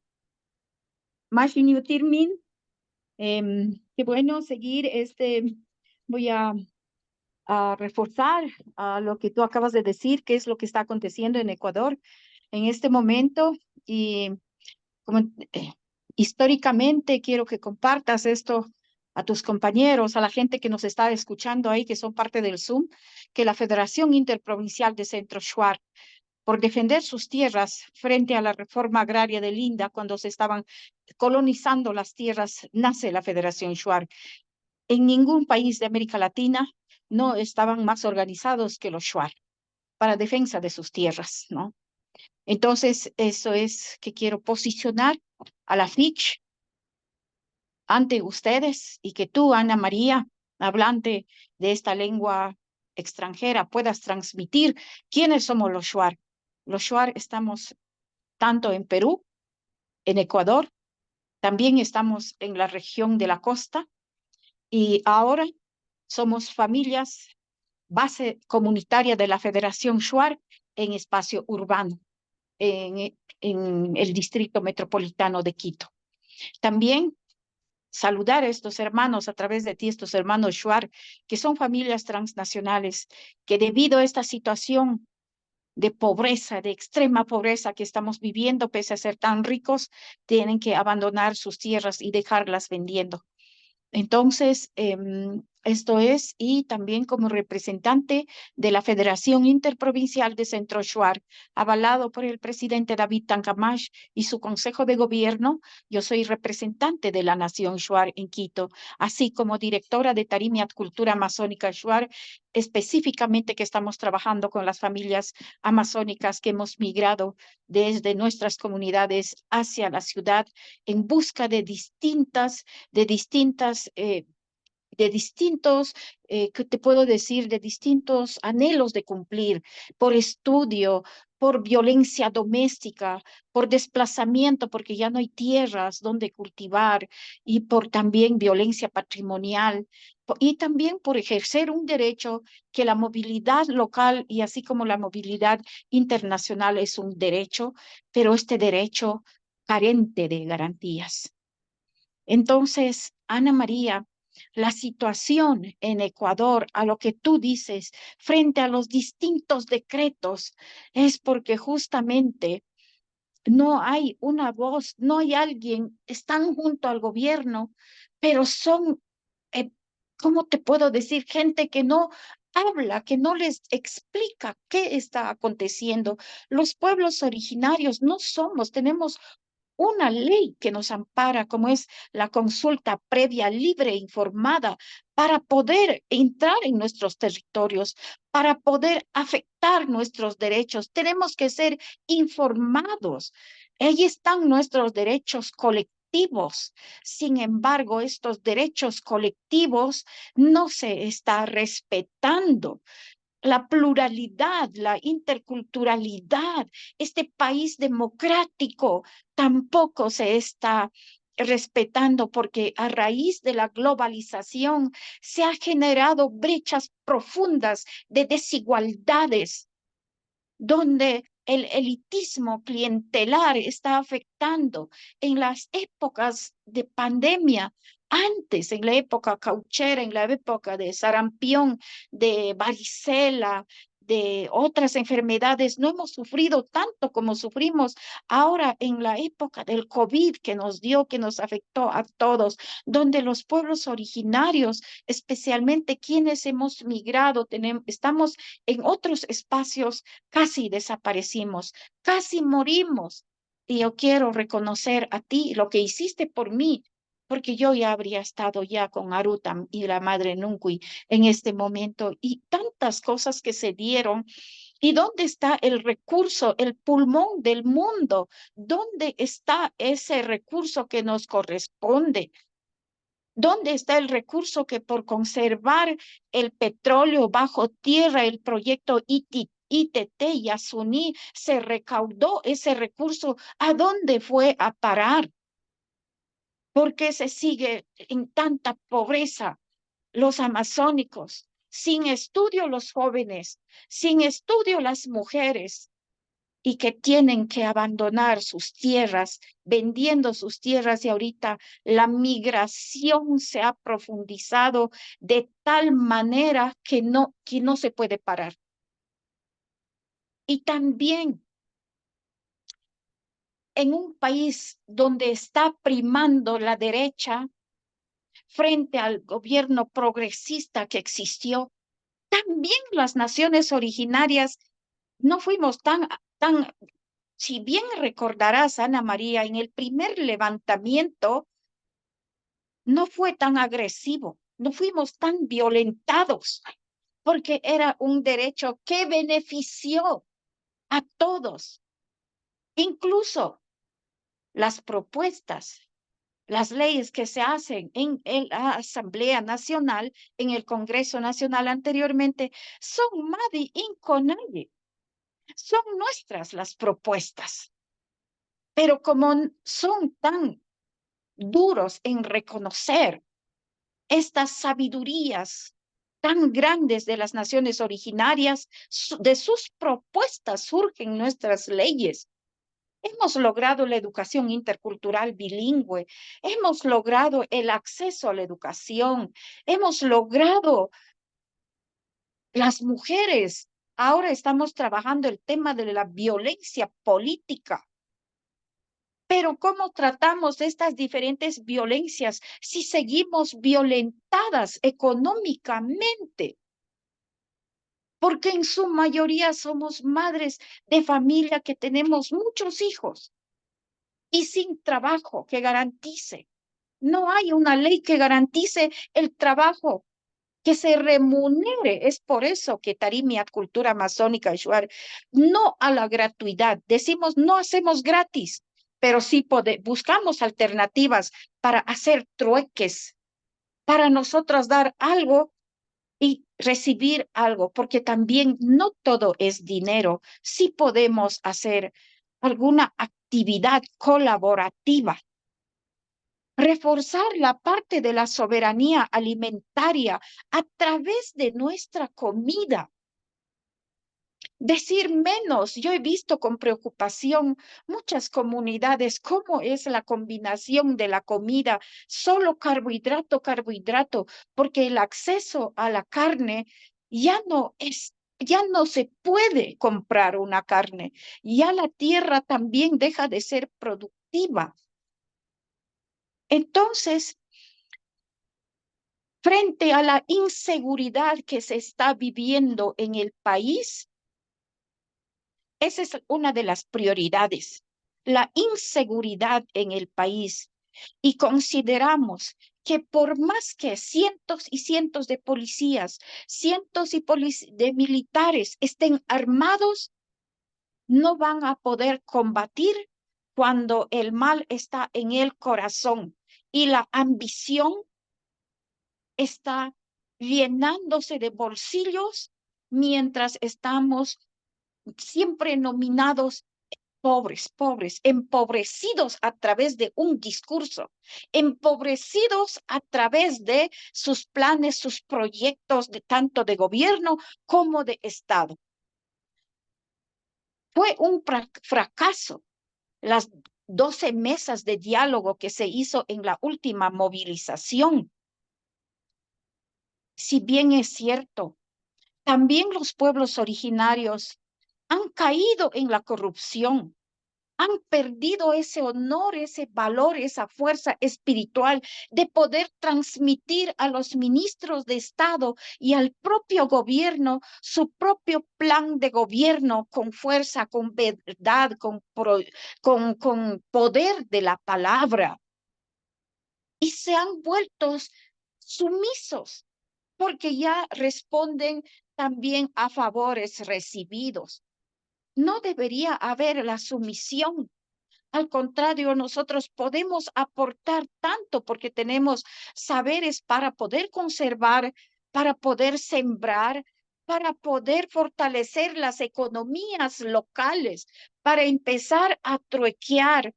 Speaker 3: Mashinyutirmin. Qué bueno seguir voy a reforzar lo que tú acabas de decir, qué es lo que está aconteciendo en Ecuador en este momento. Y como, históricamente quiero que compartas esto a tus compañeros, a la gente que nos está escuchando ahí, que son parte del Zoom, que la Federación Interprovincial de Centro Shuar, por defender sus tierras frente a la reforma agraria de Linda, cuando se estaban colonizando las tierras, nace la Federación Shuar. En ningún país de América Latina no estaban más organizados que los Shuar para defensa de sus tierras, ¿no? Entonces, eso es que quiero posicionar a la FICH ante ustedes, y que tú, Ana María, hablante de esta lengua extranjera, puedas transmitir quiénes somos los Shuar. Los Shuar estamos tanto en Perú, en Ecuador, también estamos en la región de la costa, y ahora somos familias base comunitaria de la Federación Shuar en espacio urbano, en el distrito metropolitano de Quito. También saludar a estos hermanos a través de ti, estos hermanos Shuar, que son familias transnacionales, que debido a esta situación de pobreza, de extrema pobreza que estamos viviendo, pese a ser tan ricos, tienen que abandonar sus tierras y dejarlas vendiendo. Entonces, esto es, y también como representante de la Federación Interprovincial de Centro Shuar, avalado por el presidente David Tancamash y su Consejo de Gobierno, yo soy representante de la Nación Shuar en Quito, así como directora de Tarimiat Cultura Amazónica Shuar, específicamente que estamos trabajando con las familias amazónicas que hemos migrado desde nuestras comunidades hacia la ciudad en busca de distintos, ¿qué te puedo decir? De distintos anhelos de cumplir, por estudio, por violencia doméstica, por desplazamiento, porque ya no hay tierras donde cultivar, y por también violencia patrimonial, y también por ejercer un derecho que la movilidad local y así como la movilidad internacional es un derecho, pero este derecho carente de garantías. Entonces, Ana María, la situación en Ecuador, a lo que tú dices, frente a los distintos decretos, es porque justamente no hay una voz, no hay alguien, están junto al gobierno, pero son, ¿cómo te puedo decir? Gente que no habla, que no les explica qué está aconteciendo. Los pueblos originarios no somos, tenemos una ley que nos ampara, como es la consulta previa, libre e informada, para poder entrar en nuestros territorios, para poder afectar nuestros derechos. Tenemos que ser informados. Ahí están nuestros derechos colectivos. Sin embargo, estos derechos colectivos no se está respetando la pluralidad, la interculturalidad, este país democrático tampoco se está respetando porque a raíz de la globalización se han generado brechas profundas de desigualdades donde el elitismo clientelar está afectando en las épocas de pandemia, antes, en la época cauchera, en la época de sarampión, de varicela, de otras enfermedades, no hemos sufrido tanto como sufrimos ahora en la época del COVID que nos dio, que nos afectó a todos, donde los pueblos originarios, especialmente quienes hemos migrado, estamos en otros espacios, casi desaparecimos, casi morimos. Y yo quiero reconocer a ti lo que hiciste por mí, porque yo ya habría estado ya con Arutam y la madre Nunqui en este momento y tantas cosas que se dieron. ¿Y dónde está el recurso, el pulmón del mundo? ¿Dónde está ese recurso que nos corresponde? ¿Dónde está el recurso que por conservar el petróleo bajo tierra, el proyecto ITT y Asuní, se recaudó ese recurso? ¿A dónde fue a parar? ¿Por qué se sigue en tanta pobreza los amazónicos? Sin estudio los jóvenes, sin estudio las mujeres, y que tienen que abandonar sus tierras, vendiendo sus tierras, y ahorita la migración se ha profundizado de tal manera que no se puede parar. Y también en un país donde está primando la derecha frente al gobierno progresista que existió, también las naciones originarias no fuimos tan. Si bien recordarás, Ana María, en el primer levantamiento no fue tan agresivo, no fuimos tan violentados, porque era un derecho que benefició a todos, incluso las propuestas, las leyes que se hacen en la Asamblea Nacional, en el Congreso Nacional anteriormente, son Madi Inconalle, son nuestras las propuestas. Pero como son tan duros en reconocer estas sabidurías tan grandes de las naciones originarias, de sus propuestas surgen nuestras leyes. Hemos logrado la educación intercultural bilingüe, hemos logrado el acceso a la educación, hemos logrado las mujeres. Ahora estamos trabajando el tema de la violencia política. Pero ¿cómo tratamos estas diferentes violencias si seguimos violentadas económicamente? Porque en su mayoría somos madres de familia que tenemos muchos hijos y sin trabajo que garantice. No hay una ley que garantice el trabajo, que se remunere. Es por eso que Tarimia, Cultura Amazónica, Shuar, no a la gratuidad. Decimos, no hacemos gratis, pero sí buscamos alternativas para hacer trueques, para nosotros dar algo y recibir algo, porque también no todo es dinero. Sí podemos hacer alguna actividad colaborativa, reforzar la parte de la soberanía alimentaria a través de nuestra comida. Decir menos. Yo he visto con preocupación muchas comunidades cómo es la combinación de la comida, solo carbohidrato, carbohidrato, porque el acceso a la carne ya no se puede comprar una carne. Ya la tierra también deja de ser productiva. Entonces, frente a la inseguridad que se está viviendo en el país, esa es una de las prioridades, la inseguridad en el país. Y consideramos que por más que cientos y cientos de policías, cientos de militares estén armados, no van a poder combatir cuando el mal está en el corazón y la ambición está llenándose de bolsillos mientras estamos siempre nominados pobres, pobres, empobrecidos a través de un discurso, empobrecidos a través de sus planes, sus proyectos, de tanto de gobierno como de Estado. Fue un fracaso las 12 mesas de diálogo que se hizo en la última movilización. Si bien es cierto, también los pueblos originarios han caído en la corrupción, han perdido ese honor, ese valor, esa fuerza espiritual de poder transmitir a los ministros de Estado y al propio gobierno su propio plan de gobierno con fuerza, con verdad, con poder de la palabra. Y se han vuelto sumisos porque ya responden también a favores recibidos. No debería haber la sumisión. Al contrario, nosotros podemos aportar tanto porque tenemos saberes para poder conservar, para poder sembrar, para poder fortalecer las economías locales, para empezar a truequear.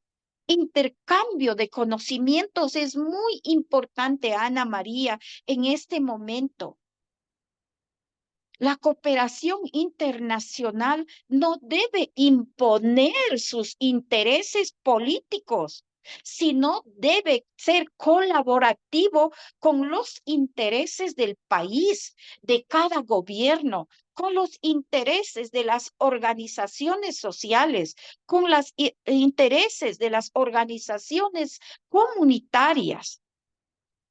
Speaker 3: Intercambio de conocimientos es muy importante, Ana María, en este momento. La cooperación internacional no debe imponer sus intereses políticos, sino debe ser colaborativo con los intereses del país, de cada gobierno, con los intereses de las organizaciones sociales, con los intereses de las organizaciones comunitarias.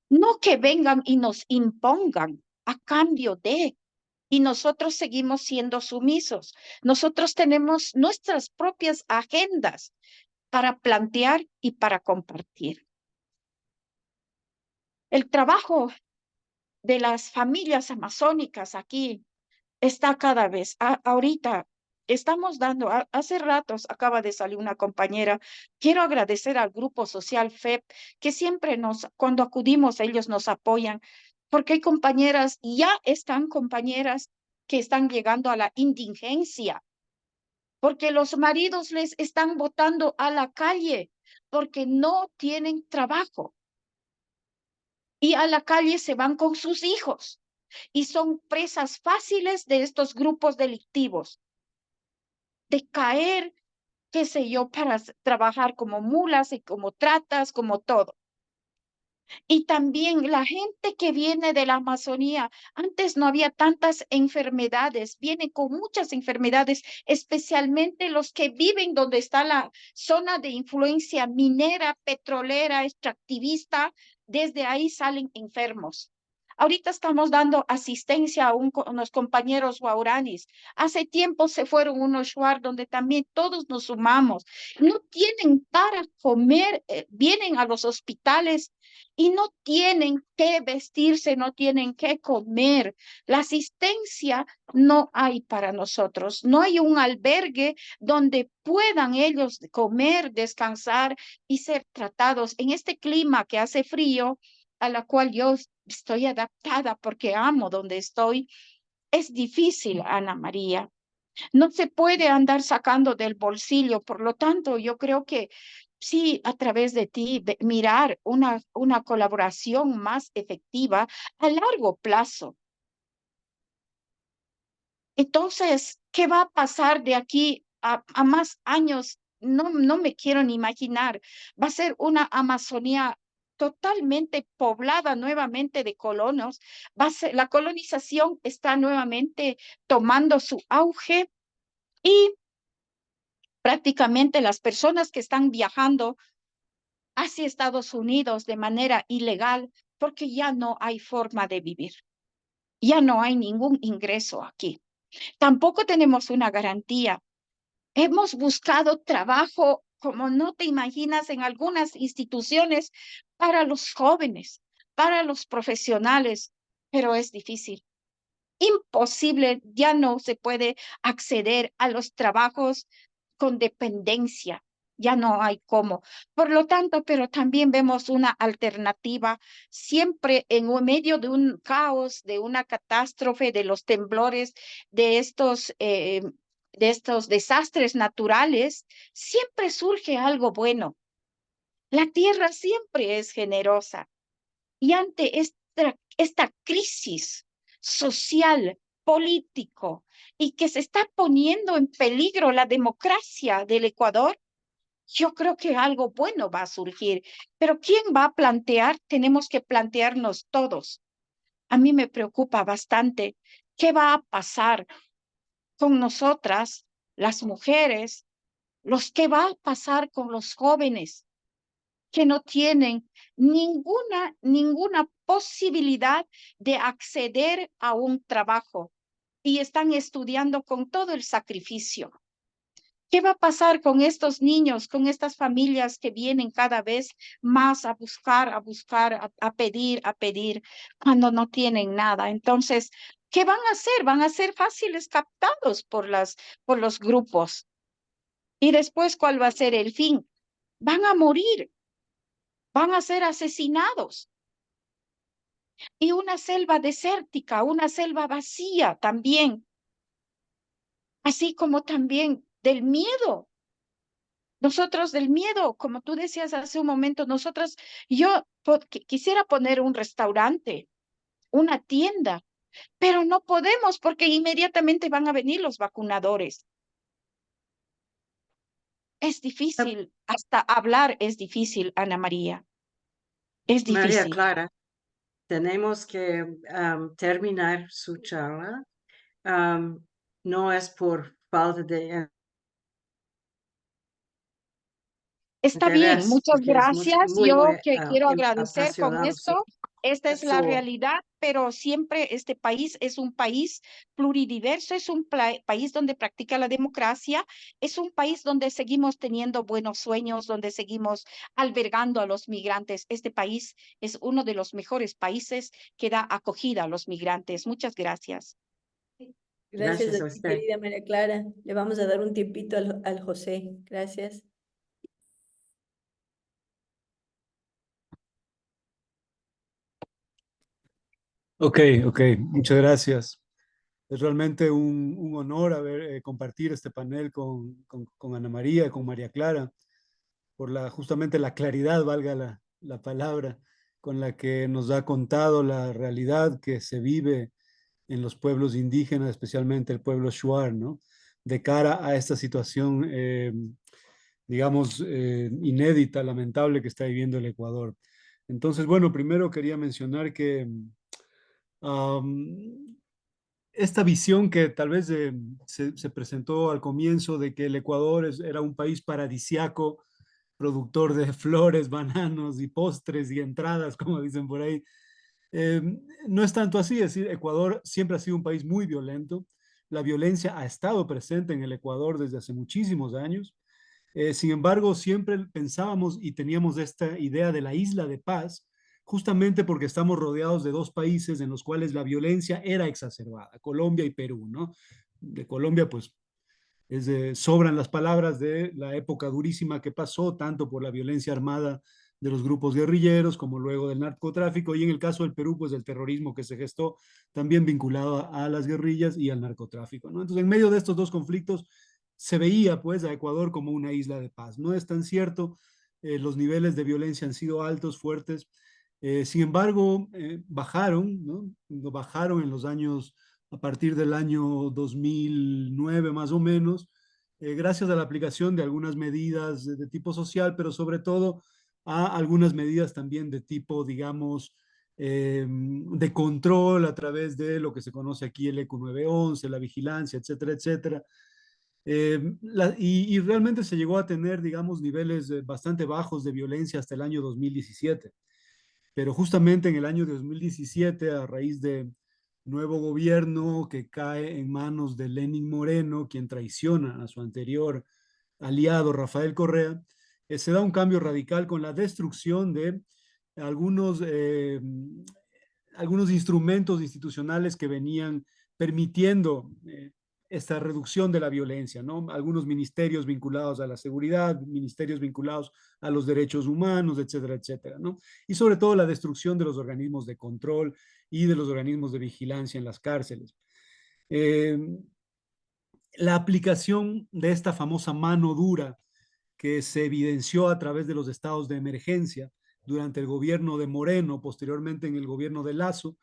Speaker 3: No que vengan y nos impongan a cambio de. Y nosotros seguimos siendo sumisos. Nosotros tenemos nuestras propias agendas para plantear y para compartir. El trabajo de las familias amazónicas aquí está cada vez, ahorita estamos dando, hace ratos acaba de salir una compañera, quiero agradecer al grupo social FEP, que siempre cuando acudimos, ellos nos apoyan, porque hay compañeras, ya están compañeras que están llegando a la indigencia, porque los maridos les están botando a la calle, porque no tienen trabajo. Y a la calle se van con sus hijos y son presas fáciles de estos grupos delictivos, de caer qué sé yo, para trabajar como mulas y como tratas, como todo. Y también la gente que viene de la Amazonía, antes no había tantas enfermedades, vienen con muchas enfermedades, especialmente los que viven donde está la zona de influencia minera, petrolera, extractivista, desde ahí salen enfermos. Ahorita estamos dando asistencia a unos compañeros guaraníes. Hace tiempo se fueron unos shuar donde también todos nos sumamos. No tienen para comer, vienen a los hospitales y no tienen que vestirse, no tienen que comer. La asistencia no hay para nosotros. No hay un albergue donde puedan ellos comer, descansar y ser tratados en este clima que hace frío, a la cual yo estoy adaptada porque amo donde estoy. Es difícil, Ana María. No se puede andar sacando del bolsillo. Por lo tanto, yo creo que sí, a través de ti, mirar una colaboración más efectiva a largo plazo. Entonces, ¿qué va a pasar de aquí a más años? No me quiero ni imaginar. Va a ser una Amazonía totalmente poblada nuevamente de colonos. La colonización está nuevamente tomando su auge y prácticamente las personas que están viajando hacia Estados Unidos de manera ilegal porque ya no hay forma de vivir, ya no hay ningún ingreso aquí. Tampoco tenemos una garantía. Hemos buscado trabajo, como no te imaginas, en algunas instituciones para los jóvenes, para los profesionales, pero es difícil. Imposible, ya no se puede acceder a los trabajos con dependencia, ya no hay cómo. Por lo tanto, pero también vemos una alternativa siempre en medio de un caos, de una catástrofe, de los temblores, de estos desastres naturales, siempre surge algo bueno. La tierra siempre es generosa y ante esta crisis social, político, y que se está poniendo en peligro la democracia del Ecuador, yo creo que algo bueno va a surgir. Pero ¿quién va a plantear? Tenemos que plantearnos todos. A mí me preocupa bastante qué va a pasar con nosotras, las mujeres, qué va a pasar con los jóvenes que no tienen ninguna posibilidad de acceder a un trabajo y están estudiando con todo el sacrificio. ¿Qué va a pasar con estos niños, con estas familias que vienen cada vez más a buscar, a pedir, cuando no tienen nada? Entonces, ¿qué van a hacer? Van a ser fáciles captados por los grupos. Y después, ¿cuál va a ser el fin? Van a morir, van a ser asesinados. Y una selva desértica, una selva vacía también, así como también del miedo. Nosotros del miedo, como tú decías hace un momento, yo quisiera poner un restaurante, una tienda, pero no podemos porque inmediatamente van a venir los vacunadores. Es difícil, hasta hablar es difícil, Ana María. Es
Speaker 1: María
Speaker 3: difícil.
Speaker 1: Clara, tenemos que terminar su charla. No es por falta de
Speaker 3: Está bien,
Speaker 1: interés,
Speaker 3: muchas
Speaker 1: porque es
Speaker 3: gracias.
Speaker 1: muy,
Speaker 3: Yo
Speaker 1: muy
Speaker 3: que quiero agradecer con
Speaker 1: apasionado
Speaker 3: esto. Esta es la
Speaker 1: su
Speaker 3: realidad, pero siempre este país es un país pluridiverso, es un país donde practica la democracia, es un país donde seguimos teniendo buenos sueños, donde seguimos albergando a los migrantes. Este país es uno de los mejores países que da acogida a los migrantes. Muchas gracias.
Speaker 2: Gracias
Speaker 1: Gracias
Speaker 2: a
Speaker 1: a
Speaker 2: ti,
Speaker 1: usted.
Speaker 2: querida María Clara. Le vamos a dar un tiempito al José. Gracias.
Speaker 4: Ok, muchas gracias. Es realmente un honor compartir este panel con Ana María, con María Clara, por justamente la claridad, valga la palabra, con la que nos ha contado la realidad que se vive en los pueblos indígenas, especialmente el pueblo Shuar, ¿no? de cara a esta situación, digamos, inédita, lamentable que está viviendo el Ecuador. Entonces, bueno, primero quería mencionar que um, esta visión que tal vez se presentó al comienzo de que el Ecuador era un país paradisiaco, productor de flores, bananos y postres y entradas, como dicen por ahí, eh, no es tanto así. Es decir, Ecuador siempre ha sido un país muy violento. La violencia ha estado presente en el Ecuador desde hace muchísimos años. Sin embargo, siempre pensábamos y teníamos esta idea de la isla de paz, justamente porque estamos rodeados de dos países en los cuales la violencia era exacerbada, Colombia y Perú, ¿no? De Colombia, pues, sobran las palabras de la época durísima que pasó, tanto por la violencia armada de los grupos guerrilleros, como luego del narcotráfico, y en el caso del Perú, pues, del terrorismo que se gestó, también vinculado a las guerrillas y al narcotráfico, ¿no? Entonces, en medio de estos dos conflictos, se veía pues a Ecuador como una isla de paz. No es tan cierto, los niveles de violencia han sido altos, fuertes. Sin embargo, bajaron, ¿no? Bajaron en los años, a partir del año 2009 más o menos, gracias a la aplicación de algunas medidas de tipo social, pero sobre todo a algunas medidas también de tipo, digamos, de control a través de lo que se conoce aquí el ECU 911, la vigilancia, etcétera, etcétera. Y realmente se llegó a tener, digamos, niveles bastante bajos de violencia hasta el año 2017. Pero justamente en el año 2017, a raíz de nuevo gobierno que cae en manos de Lenín Moreno, quien traiciona a su anterior aliado Rafael Correa, se da un cambio radical con la destrucción de algunos, algunos instrumentos institucionales que venían permitiendo esta reducción de la violencia, ¿no? Algunos ministerios vinculados a la seguridad, ministerios vinculados a los derechos humanos, etcétera, etcétera, ¿no? Y sobre todo la destrucción de los organismos de control y de los organismos de vigilancia en las cárceles. Eh, la aplicación de esta famosa mano dura que se evidenció a través de los estados de emergencia durante el gobierno de Moreno, posteriormente en el gobierno de Lazo,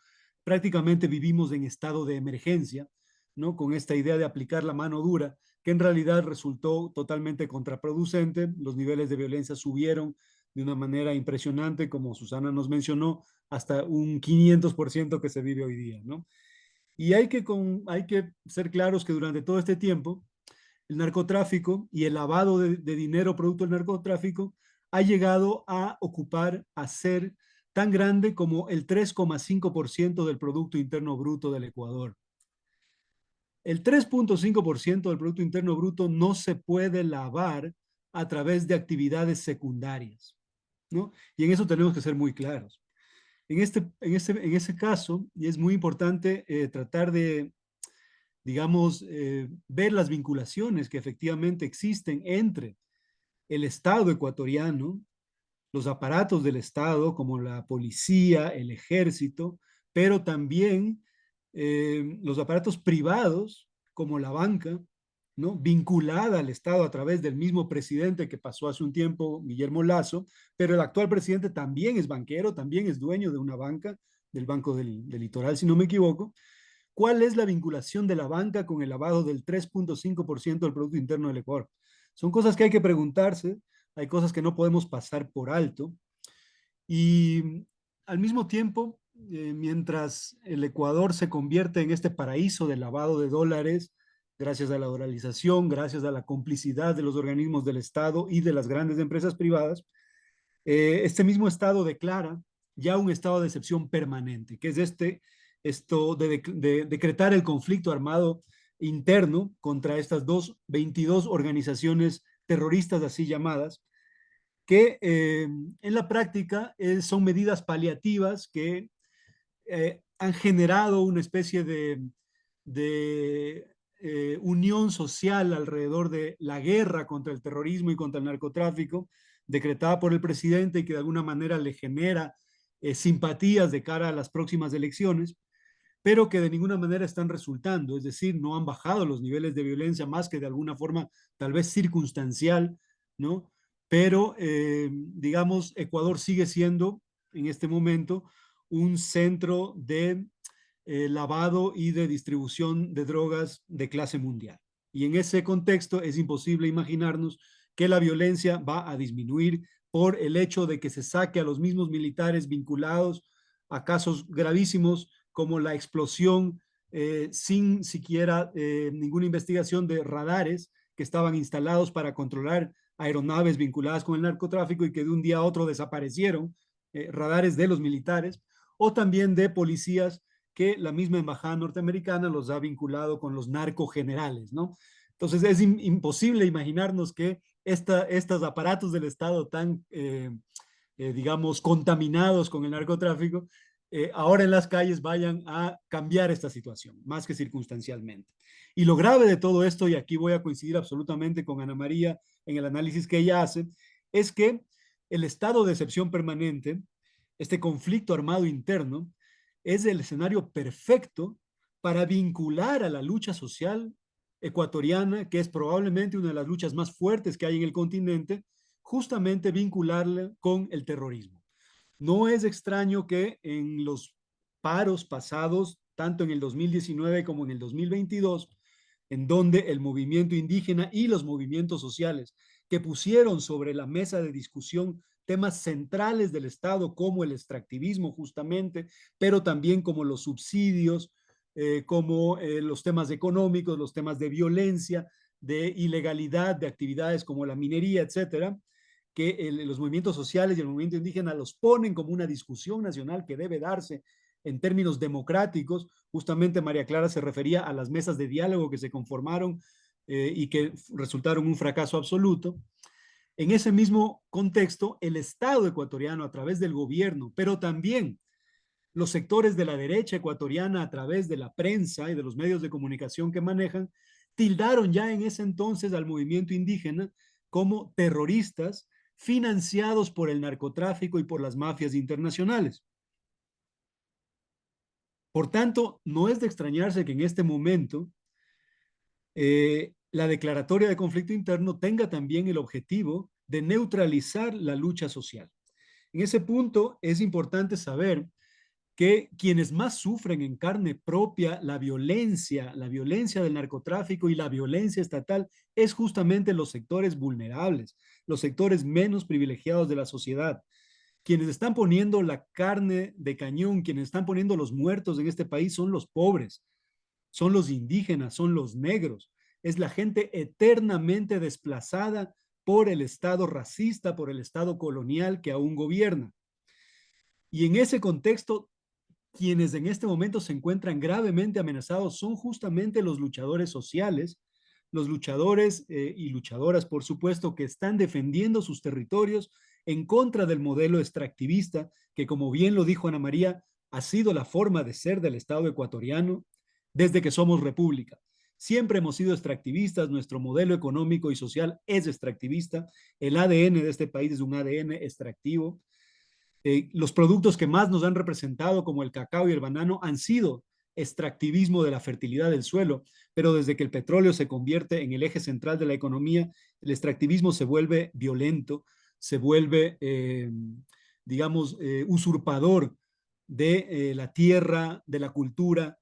Speaker 4: prácticamente vivimos en estado de emergencia, ¿no? Con esta idea de aplicar la mano dura, que en realidad resultó totalmente contraproducente. Los niveles de violencia subieron de una manera impresionante, como Susana nos mencionó, hasta un 500% que se vive hoy día, ¿no? Y hay que ser claros que durante todo este tiempo, el narcotráfico y el lavado de dinero producto del narcotráfico ha llegado a ocupar, a ser tan grande como el 3,5% del Producto Interno Bruto del Ecuador. El 3,5% del Producto Interno Bruto no se puede lavar a través de actividades secundarias, ¿no? Y en eso tenemos que ser muy claros. En ese caso, y es muy importante tratar de, digamos, ver las vinculaciones que efectivamente existen entre el Estado ecuatoriano, los aparatos del Estado como la policía, el ejército, pero también los aparatos privados como la banca, ¿no? Vinculada al Estado a través del mismo presidente que pasó hace un tiempo, Guillermo Lazo, pero el actual presidente también es banquero, también es dueño de una banca, del Banco del Litoral, si no me equivoco. ¿Cuál es la vinculación de la banca con el lavado del 3,5% del Producto Interno del Ecuador? Son cosas que hay que preguntarse, hay cosas que no podemos pasar por alto. Y al mismo tiempo, mientras el Ecuador se convierte en este paraíso del lavado de dólares, gracias a la dolarización, gracias a la complicidad de los organismos del Estado y de las grandes empresas privadas, este mismo Estado declara ya un estado de excepción permanente, que es esto de decretar el conflicto armado interno contra estas 22 organizaciones terroristas así llamadas, que en la práctica son medidas paliativas que han generado una especie de unión social alrededor de la guerra contra el terrorismo y contra el narcotráfico, decretada por el presidente y que de alguna manera le genera simpatías de cara a las próximas elecciones, pero que de ninguna manera están resultando, es decir, no han bajado los niveles de violencia más que de alguna forma tal vez circunstancial, ¿no? Pero, digamos, Ecuador sigue siendo en este momento un centro de lavado y de distribución de drogas de clase mundial, Y en ese contexto es imposible imaginarnos que la violencia va a disminuir por el hecho de que se saque a los mismos militares vinculados a casos gravísimos como la explosión sin siquiera ninguna investigación de radares que estaban instalados para controlar aeronaves vinculadas con el narcotráfico y que de un día a otro desaparecieron, radares de los militares, o también de policías que la misma embajada norteamericana los ha vinculado con los narcogenerales, ¿no? Entonces es imposible imaginarnos que estos aparatos del Estado tan, digamos, contaminados con el narcotráfico, ahora en las calles vayan a cambiar esta situación, más que circunstancialmente. Y lo grave de todo esto, y aquí voy a coincidir absolutamente con Ana María en el análisis que ella hace, es que el estado de excepción permanente, este conflicto armado interno, es el escenario perfecto para vincular a la lucha social ecuatoriana, que es probablemente una de las luchas más fuertes que hay en el continente, justamente vincularla con el terrorismo. No es extraño que en los paros pasados, tanto en el 2019 como en el 2022, en donde el movimiento indígena y los movimientos sociales que pusieron sobre la mesa de discusión temas centrales del Estado como el extractivismo justamente, pero también como los subsidios, como los temas económicos, los temas de violencia, de ilegalidad, de actividades como la minería, etcétera, que los movimientos sociales y el movimiento indígena los ponen como una discusión nacional que debe darse en términos democráticos. Justamente María Clara se refería a las mesas de diálogo que se conformaron y que resultaron un fracaso absoluto. En ese mismo contexto, el Estado ecuatoriano a través del gobierno, pero también los sectores de la derecha ecuatoriana a través de la prensa y de los medios de comunicación que manejan, tildaron ya en ese entonces al movimiento indígena como terroristas financiados por el narcotráfico y por las mafias internacionales. Por tanto, no es de extrañarse que en este momento la declaratoria de conflicto interno tenga también el objetivo de neutralizar la lucha social. En ese punto es importante saber que quienes más sufren en carne propia la violencia del narcotráfico y la violencia estatal es justamente los sectores vulnerables, los sectores menos privilegiados de la sociedad. Quienes están poniendo la carne de cañón, quienes están poniendo los muertos en este país son los pobres, son los indígenas, son los negros. Es la gente eternamente desplazada por el Estado racista, por el Estado colonial que aún gobierna. Y en ese contexto, quienes en este momento se encuentran gravemente amenazados son justamente los luchadores sociales, los luchadores y luchadoras, por supuesto, que están defendiendo sus territorios en contra del modelo extractivista, que como bien lo dijo Ana María, ha sido la forma de ser del Estado ecuatoriano desde que somos república. Siempre hemos sido extractivistas, nuestro modelo económico y social es extractivista, el ADN de este país es un ADN extractivo. Los productos que más nos han representado, como el cacao y el banano, han sido extractivismo de la fertilidad del suelo, pero desde que el petróleo se convierte en el eje central de la economía, el extractivismo se vuelve violento, se vuelve, digamos, usurpador de la tierra, de la cultura,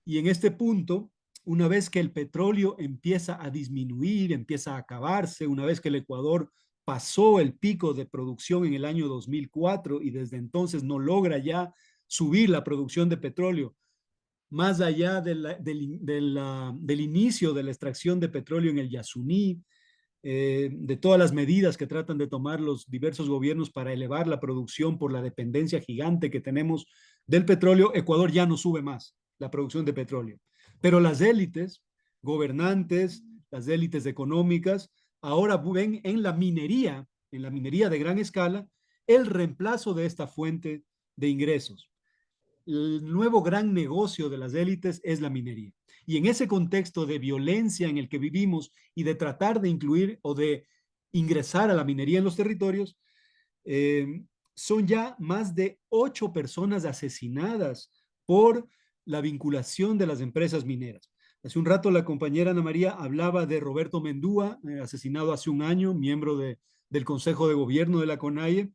Speaker 4: y en este punto, una vez que el petróleo empieza a disminuir, empieza a acabarse, una vez que el Ecuador pasó el pico de producción en el año 2004 y desde entonces no logra ya subir la producción de petróleo, más allá del inicio de la extracción de petróleo en el Yasuní, de todas las medidas que tratan de tomar los diversos gobiernos para elevar la producción por la dependencia gigante que tenemos del petróleo, Ecuador ya no sube más la producción de petróleo. Pero las élites gobernantes, las élites económicas, ahora ven en la minería de gran escala, el reemplazo de esta fuente de ingresos. El nuevo gran negocio de las élites es la minería. Y en ese contexto de violencia en el que vivimos y de tratar de incluir o de ingresar a la minería en los territorios, son ya más de 8 personas asesinadas por la vinculación de las empresas mineras. Hace un rato la compañera Ana María hablaba de Roberto Mendúa, asesinado hace un año, miembro del Consejo de Gobierno de la CONAIE,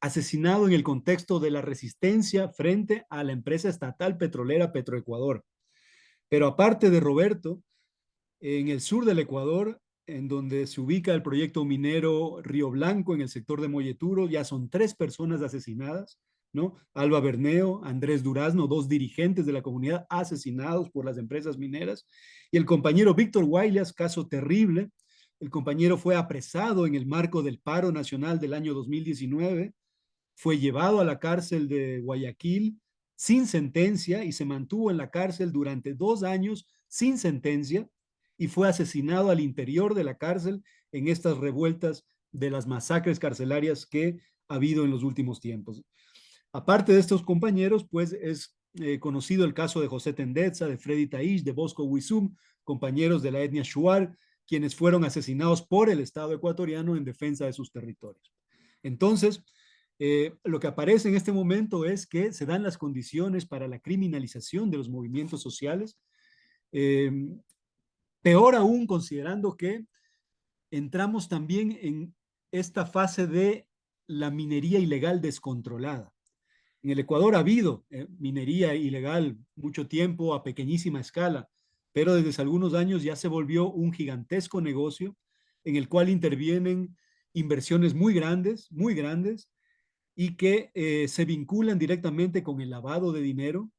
Speaker 4: asesinado en el contexto de la resistencia frente a la empresa estatal petrolera Petroecuador. Pero aparte de Roberto, en el sur del Ecuador, en donde se ubica el proyecto minero Río Blanco, en el sector de Molleturo, ya son 3 personas asesinadas, ¿no? Alba Berneo, Andrés Durazno, 2 dirigentes de la comunidad asesinados por las empresas mineras, y el compañero Víctor Guaylas, caso terrible. El compañero fue apresado en el marco del paro nacional del año 2019, fue llevado a la cárcel de Guayaquil sin sentencia y se mantuvo en la cárcel durante 2 años sin sentencia y fue asesinado al interior de la cárcel en estas revueltas de las masacres carcelarias que ha habido en los últimos tiempos. Aparte de estos compañeros, pues es conocido el caso de José Tendetza, de Freddy Taish, de Bosco Huizum, compañeros de la etnia Shuar, quienes fueron asesinados por el Estado ecuatoriano en defensa de sus territorios. Entonces, lo que aparece en este momento es que se dan las condiciones para la criminalización de los movimientos sociales, peor aún considerando que entramos también en esta fase de la minería ilegal descontrolada. En el Ecuador ha habido minería ilegal mucho tiempo a pequeñísima escala, pero desde hace algunos años ya se volvió un gigantesco negocio en el cual intervienen inversiones muy grandes, y que se vinculan directamente con el lavado de dinero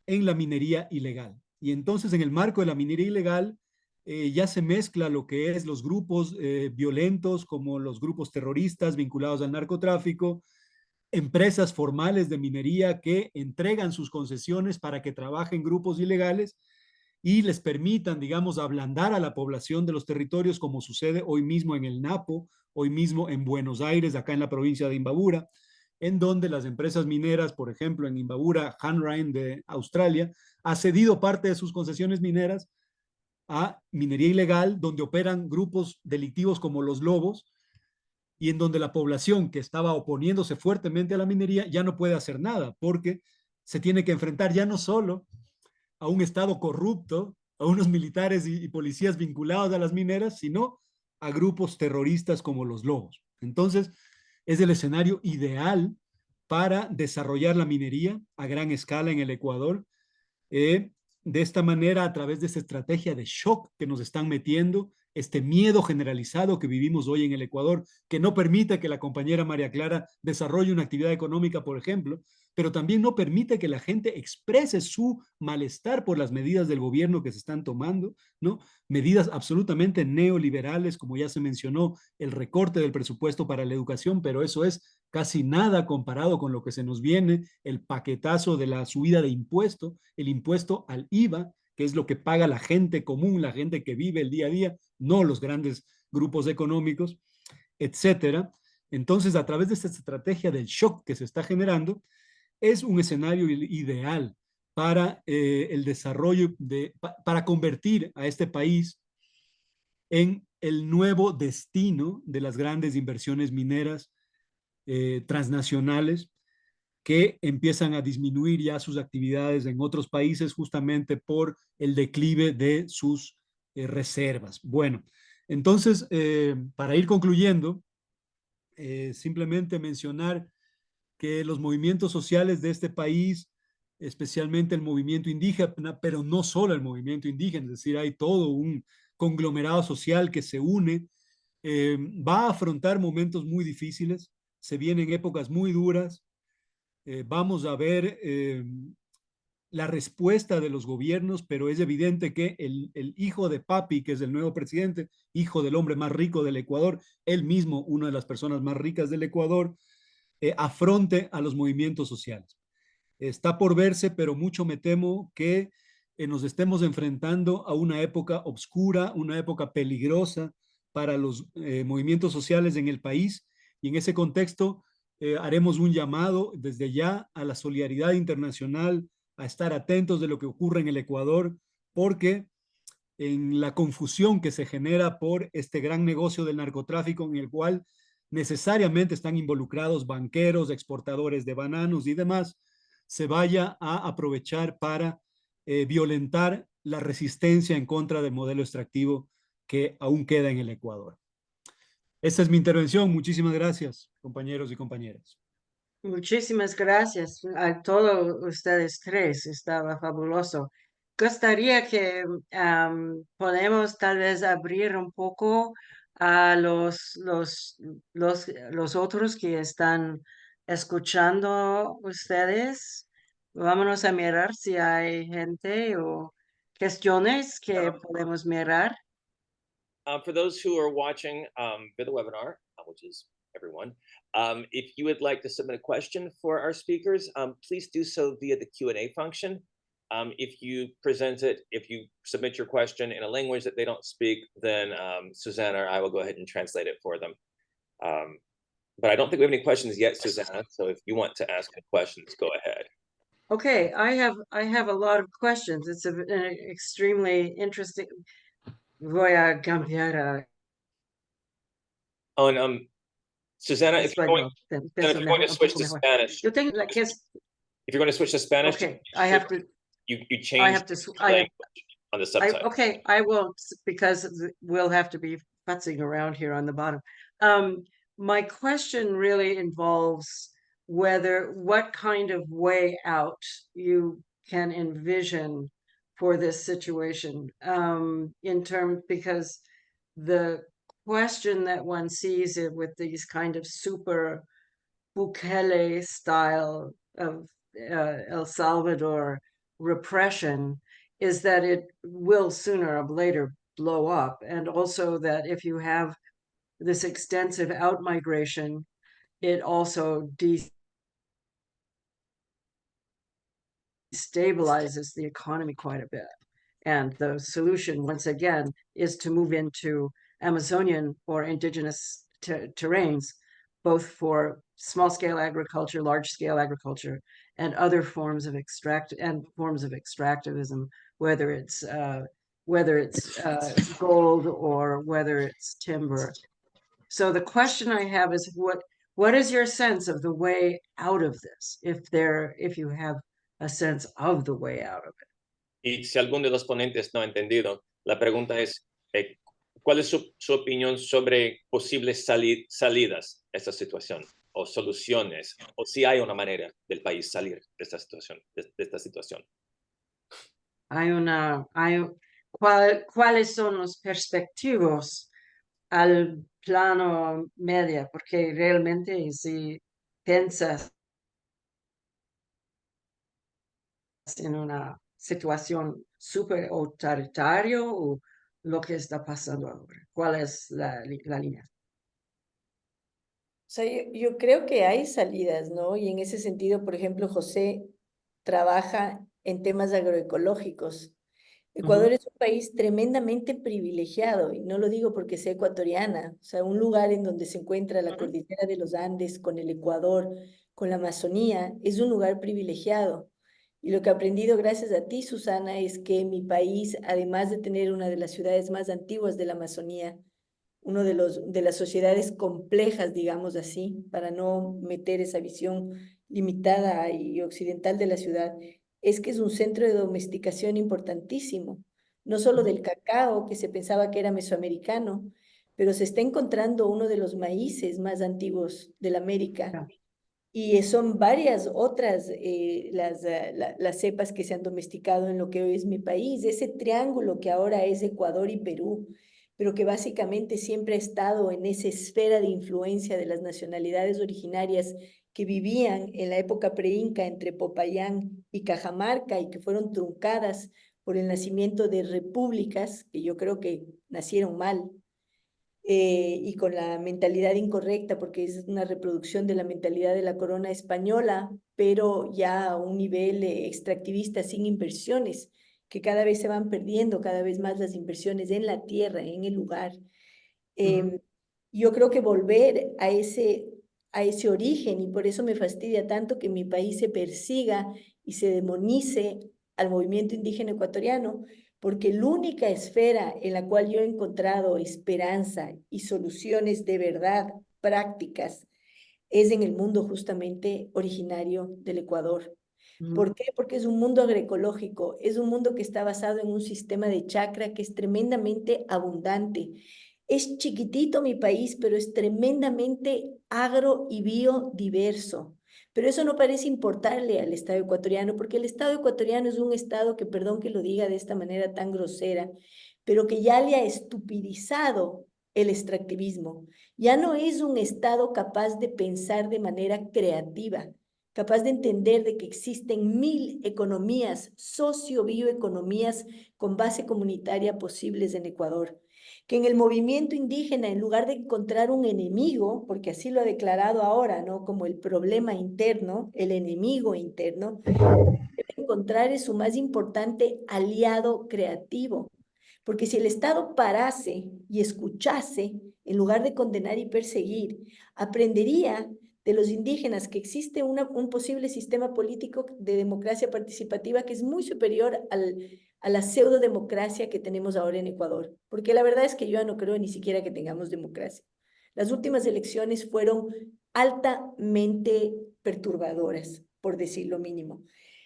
Speaker 4: en la minería ilegal. Y entonces en el marco de la minería ilegal ya se mezcla lo que es los grupos violentos como los grupos terroristas vinculados al narcotráfico, empresas formales de minería que entregan sus concesiones para que trabajen grupos ilegales y les permitan, digamos, ablandar a la población de los territorios, como sucede hoy mismo en el Napo, hoy mismo en Buenos Aires, acá en la provincia de Imbabura, en donde las empresas mineras, por ejemplo, en Imbabura, Hanrain de Australia, ha cedido parte de sus concesiones mineras a minería ilegal, donde operan grupos delictivos como los Lobos, y en donde la población que estaba oponiéndose fuertemente a la minería ya no puede hacer nada, porque se tiene que enfrentar ya no solo a un Estado corrupto, a unos militares y policías vinculados a las mineras, sino a grupos terroristas como los Lobos. Entonces, es el escenario ideal para desarrollar la minería a gran escala en el Ecuador. De esta manera, a través de esta estrategia de shock que nos están metiendo, este miedo generalizado que vivimos hoy en el Ecuador, que no permite que la compañera María Clara desarrolle una actividad económica, por ejemplo, pero también no permite que la gente exprese su malestar por las medidas del gobierno que se están tomando, ¿no? Medidas absolutamente neoliberales, como ya se mencionó, el recorte del presupuesto para la educación, pero eso es casi nada comparado con lo que se nos viene, el paquetazo de la subida de impuesto, el impuesto al IVA, que es lo que paga la gente común, la gente que vive el día a día, no los grandes grupos económicos, etcétera. Entonces, a través de esta estrategia del shock que se está generando, es un escenario ideal para el desarrollo, para convertir a este país en el nuevo destino de las grandes inversiones mineras transnacionales que empiezan a disminuir ya sus actividades en otros países justamente por el declive de sus reservas. Bueno, entonces, para ir concluyendo, simplemente mencionar que los movimientos sociales de este país, especialmente el movimiento indígena, pero no solo el movimiento indígena, es decir, hay todo un conglomerado social que se une, va a afrontar momentos muy difíciles, se vienen épocas muy duras, vamos a ver la respuesta de los gobiernos, pero es evidente que el hijo de Papi, que es el nuevo presidente, hijo del hombre más rico del Ecuador, él mismo una de las personas más ricas del Ecuador, afronte a los movimientos sociales. Está por verse, pero mucho me temo que nos estemos enfrentando a una época oscura, una época peligrosa para los movimientos sociales en el país, y en ese contexto haremos un llamado desde ya a la solidaridad internacional, a estar atentos de lo que ocurre en el Ecuador, porque en la confusión que se genera por este gran negocio del narcotráfico en el cual necesariamente están involucrados banqueros, exportadores de bananos y demás, se vaya a aprovechar para violentar la resistencia en contra del modelo extractivo que aún queda en el Ecuador. Esta es mi intervención. Muchísimas gracias, compañeros y compañeras.
Speaker 1: Muchísimas gracias a todos ustedes tres, estaba fabuloso. gustaría que podemos tal vez abrir un poco a los otros que están escuchando ustedes. Vámonos a mirar si hay gente o cuestiones que podemos mirar.
Speaker 5: For those who are watching via the webinar, which is everyone, if you would like to submit a question for our speakers, please do so via the Q&A function. If you submit your question in a language that they don't speak, then Susanna or I will go ahead and translate it for them. But I don't think we have any questions yet, Susanna. So if you want to ask any questions, go ahead.
Speaker 1: Okay, I have a lot of questions. It's an extremely interesting. Voy a cambiar a
Speaker 5: Oh, and Susanna, if you're going,
Speaker 1: español.
Speaker 5: Susanna, if you're going to switch to Spanish,
Speaker 1: Yo tengo que
Speaker 5: if you're going to switch to Spanish,
Speaker 1: okay,
Speaker 5: I you
Speaker 1: I
Speaker 5: change
Speaker 1: have to
Speaker 5: language on the subtitle.
Speaker 1: okay, I won't because we'll have to be futzing around here on the bottom. My question really involves what kind of way out you can envision for this situation, because the question that one sees it with these kind of super Bukele style of El Salvador repression is that it will sooner or later blow up. And also that if you have this extensive outmigration, it also destabilizes the economy quite a bit. And the solution, once again, is to move into Amazonian or indigenous terrains, both for small-scale agriculture, large-scale agriculture, and other forms of extractivism, whether it's gold or whether it's timber. So the question I have is, what is your sense of the way out of this, if you have a sense of the way out of it?
Speaker 5: Y si algún de los ponentes no ha entendido, la pregunta es, ¿cuál es su opinión sobre posibles salidas a esta situación o soluciones? O si hay una manera del país salir de esta situación.
Speaker 1: ¿Cuáles son los perspectivos al plano media? Porque realmente si piensas en una situación súper autoritaria o lo que está pasando ahora, ¿cuál es la línea?
Speaker 2: O sea, yo creo que hay salidas, ¿no? Y en ese sentido, por ejemplo, José trabaja en temas agroecológicos. Ecuador es un país tremendamente privilegiado, y no lo digo porque sea ecuatoriana, o sea, un lugar en donde se encuentra la cordillera de los Andes con el Ecuador, con la Amazonía, es un lugar privilegiado. Y lo que he aprendido gracias a ti, Susana, es que mi país, además de tener una de las ciudades más antiguas de la Amazonía, uno de las sociedades complejas, digamos así, para no meter esa visión limitada y occidental de la ciudad, es que es un centro de domesticación importantísimo, no solo del cacao, que se pensaba que era mesoamericano, pero se está encontrando uno de los maíces más antiguos de la América. Y son varias otras las cepas que se han domesticado en lo que hoy es mi país, ese triángulo que ahora es Ecuador y Perú, pero que básicamente siempre ha estado en esa esfera de influencia de las nacionalidades originarias que vivían en la época preinca entre Popayán y Cajamarca y que fueron truncadas por el nacimiento de repúblicas, que yo creo que nacieron mal, y con la mentalidad incorrecta, porque es una reproducción de la mentalidad de la corona española, pero ya a un nivel extractivista sin inversiones, que cada vez se van perdiendo, cada vez más las inversiones en la tierra, en el lugar. Yo creo que volver a ese origen, y por eso me fastidia tanto que mi país se persiga y se demonice al movimiento indígena ecuatoriano, porque la única esfera en la cual yo he encontrado esperanza y soluciones de verdad prácticas es en el mundo justamente originario del Ecuador. ¿Por qué? Porque es un mundo agroecológico, es un mundo que está basado en un sistema de chacra que es tremendamente abundante. Es chiquitito mi país, pero es tremendamente agro y biodiverso. Pero eso no parece importarle al Estado ecuatoriano, porque el Estado ecuatoriano es un Estado que, perdón que lo diga de esta manera tan grosera, pero que ya le ha estupidizado el extractivismo. Ya no es un Estado capaz de pensar de manera creativa, capaz de entender de que existen 1000 economías, socio-bioeconomías con base comunitaria posibles en Ecuador. Que en el movimiento indígena, en lugar de encontrar un enemigo, porque así lo ha declarado ahora, ¿no? Como el problema interno, el enemigo interno, debe encontrar es su más importante aliado creativo. Porque si el Estado parase y escuchase, en lugar de condenar y perseguir, aprendería de los indígenas que existe un posible sistema político de democracia participativa que es muy superior a la pseudodemocracia que tenemos ahora en Ecuador. Porque la verdad es que yo ya no creo ni siquiera que tengamos democracia. Las últimas elecciones fueron altamente perturbadoras, por decir lo mínimo.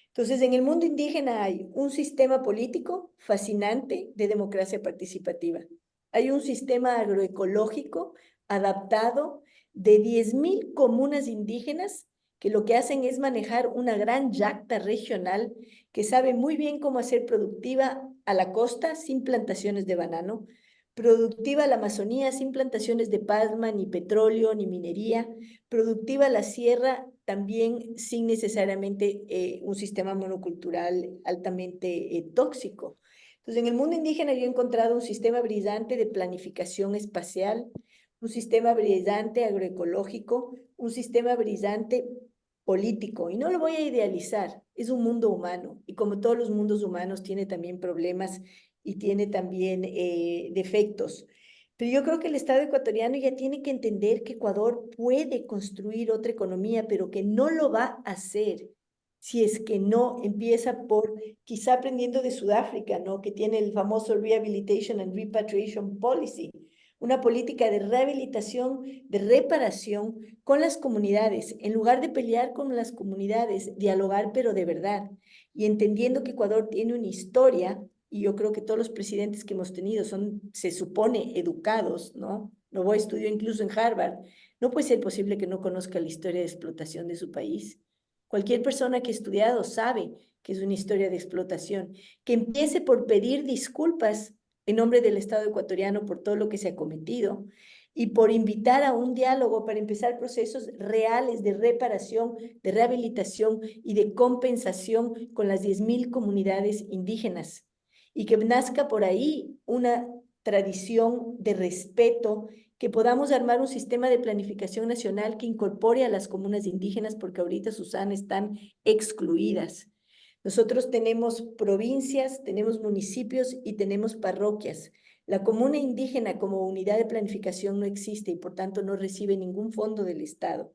Speaker 2: Entonces, en el mundo indígena hay un sistema político fascinante de democracia participativa. Hay un sistema agroecológico adaptado de 10.000 comunas indígenas que lo que hacen es manejar una gran yacta regional que sabe muy bien cómo hacer productiva a la costa sin plantaciones de banano, productiva la Amazonía sin plantaciones de palma, ni petróleo, ni minería, productiva la sierra también sin necesariamente un sistema monocultural altamente tóxico. Entonces, en el mundo indígena yo he encontrado un sistema brillante de planificación espacial, un sistema brillante agroecológico, un sistema brillante político, y no lo voy a idealizar, es un mundo humano, y como todos los mundos humanos tiene también problemas y tiene también defectos. Pero yo creo que el Estado ecuatoriano ya tiene que entender que Ecuador puede construir otra economía, pero que no lo va a hacer si es que no empieza por, quizá aprendiendo de Sudáfrica, ¿no? Que tiene el famoso Rehabilitation and Repatriation Policy, una política de rehabilitación, de reparación con las comunidades, en lugar de pelear con las comunidades, dialogar pero de verdad, y entendiendo que Ecuador tiene una historia, y yo creo que todos los presidentes que hemos tenido son, se supone, educados, ¿no? Novoa estudió incluso en Harvard. No puede ser posible que no conozca la historia de explotación de su país. Cualquier persona que ha estudiado sabe que es una historia de explotación. Que empiece por pedir disculpas en nombre del Estado ecuatoriano por todo lo que se ha cometido y por invitar a un diálogo para empezar procesos reales de reparación, de rehabilitación y de compensación con las 10.000 comunidades indígenas. Y que nazca por ahí una tradición de respeto, que podamos armar un sistema de planificación nacional que incorpore a las comunas indígenas, porque ahorita, Susana, están excluidas. Nosotros tenemos provincias, tenemos municipios y tenemos parroquias. La comuna indígena como unidad de planificación no existe y por tanto no recibe ningún fondo del Estado.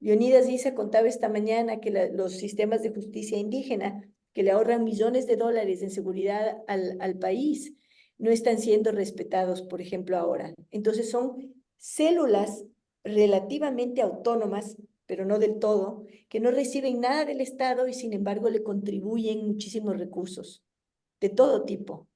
Speaker 2: Leonidas Issa contaba esta mañana que los sistemas de justicia indígena, que le ahorran millones de dólares en seguridad al país, no están siendo respetados, por ejemplo, ahora. Entonces son células relativamente autónomas, pero no del todo, que no reciben nada del Estado y sin embargo le contribuyen muchísimos recursos de todo tipo.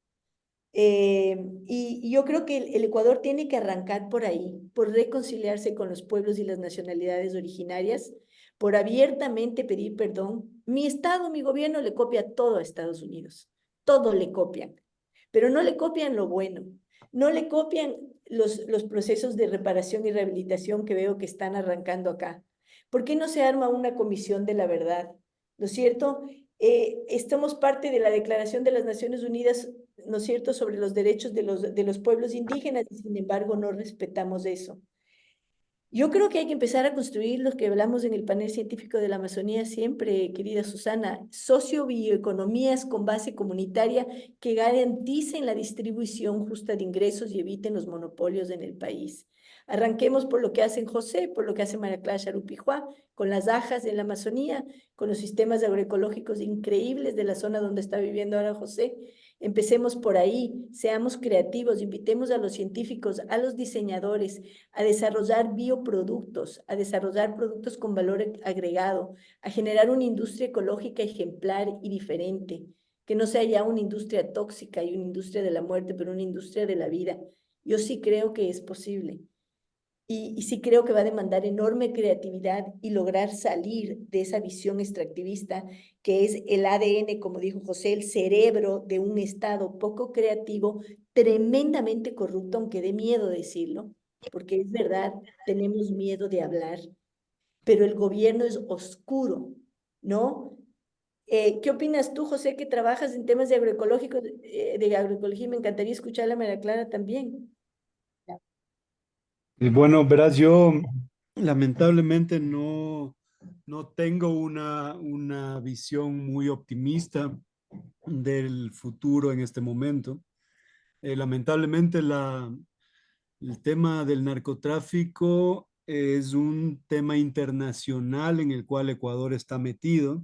Speaker 2: Y yo creo que el Ecuador tiene que arrancar por ahí, por reconciliarse con los pueblos y las nacionalidades originarias, por abiertamente pedir perdón. Mi Estado, mi gobierno le copia todo a Estados Unidos, todo le copian, pero no le copian lo bueno, no le copian los procesos de reparación y rehabilitación que veo que están arrancando acá. ¿Por qué no se arma una comisión de la verdad? ¿No es cierto? Estamos parte de la Declaración de las Naciones Unidas, ¿no es cierto?, sobre los derechos de los pueblos indígenas, y sin embargo no respetamos eso. Yo creo que hay que empezar a construir lo que hablamos en el panel científico de la Amazonía siempre, querida Susana, socio-bioeconomías con base comunitaria que garanticen la distribución justa de ingresos y eviten los monopolios en el país. Arranquemos por lo que hacen José, por lo que hace María Clara Charupijuá, con las ajas en la Amazonía, con los sistemas agroecológicos increíbles de la zona donde está viviendo ahora José. Empecemos por ahí, seamos creativos, invitemos a los científicos, a los diseñadores, a desarrollar bioproductos, a desarrollar productos con valor agregado, a generar una industria ecológica ejemplar y diferente, que no sea ya una industria tóxica y una industria de la muerte, pero una industria de la vida. Yo sí creo que es posible. y sí creo que va a demandar enorme creatividad y lograr salir de esa visión extractivista que es el ADN, como dijo José, el cerebro de un Estado poco creativo, tremendamente corrupto, aunque dé miedo decirlo, porque es verdad, tenemos miedo de hablar, pero el gobierno es oscuro, ¿no? ¿Qué opinas tú, José, que trabajas en temas de de agroecología? Me encantaría escuchar a María Clara también.
Speaker 4: Y bueno, verás, yo lamentablemente no tengo una visión muy optimista del futuro en este momento. Lamentablemente el tema del narcotráfico es un tema internacional en el cual Ecuador está metido,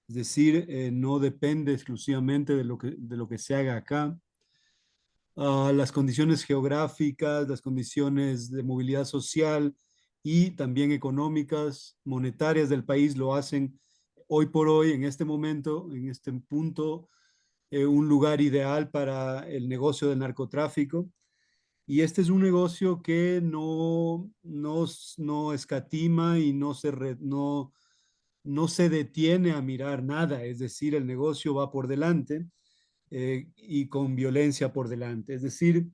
Speaker 4: es decir, no depende exclusivamente de lo que se haga acá. Las condiciones geográficas, las condiciones de movilidad social y también económicas, monetarias del país lo hacen hoy por hoy, en este momento, en este punto, un lugar ideal para el negocio del narcotráfico. Y este es un negocio que no escatima y no se detiene a mirar nada, es decir, el negocio va por delante y con violencia por delante. Es decir,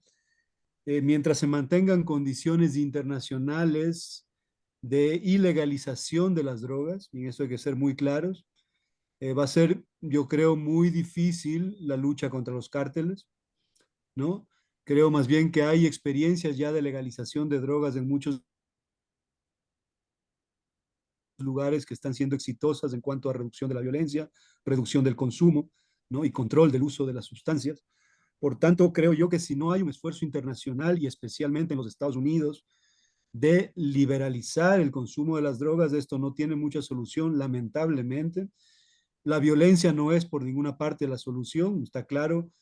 Speaker 4: mientras se mantengan condiciones internacionales de ilegalización de las drogas, y en eso hay que ser muy claros, va a ser, yo creo, muy difícil la lucha contra los cárteles, ¿no? Creo más bien que hay experiencias ya de legalización de drogas en muchos lugares que están siendo exitosas en cuanto a reducción de la violencia, reducción del consumo, ¿no? Y control del uso de las sustancias. Por tanto, creo yo que si no hay un esfuerzo internacional y especialmente en los Estados Unidos de liberalizar el consumo de las drogas, esto no tiene mucha solución, lamentablemente. La violencia no es por ninguna parte la solución, está claro.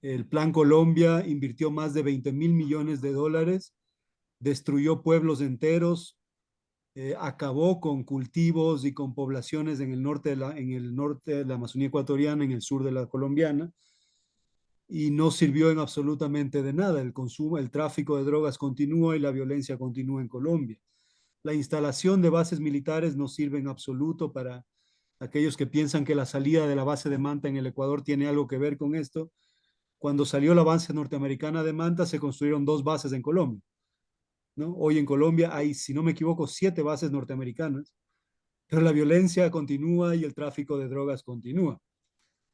Speaker 4: El Plan Colombia invirtió más de 20.000 millones de dólares, destruyó pueblos enteros, acabó con cultivos y con poblaciones en en el norte de la Amazonía ecuatoriana, en el sur de la colombiana, y no sirvió en absolutamente de nada. El consumo, el tráfico de drogas continúa y la violencia continúa en Colombia. La instalación de bases militares no sirve en absoluto para aquellos que piensan que la salida de la base de Manta en el Ecuador tiene algo que ver con esto. Cuando salió la base norteamericana de Manta, se construyeron 2 bases en Colombia, ¿no? Hoy en Colombia hay, si no me equivoco, 7 bases norteamericanas, pero la violencia continúa y el tráfico de drogas continúa.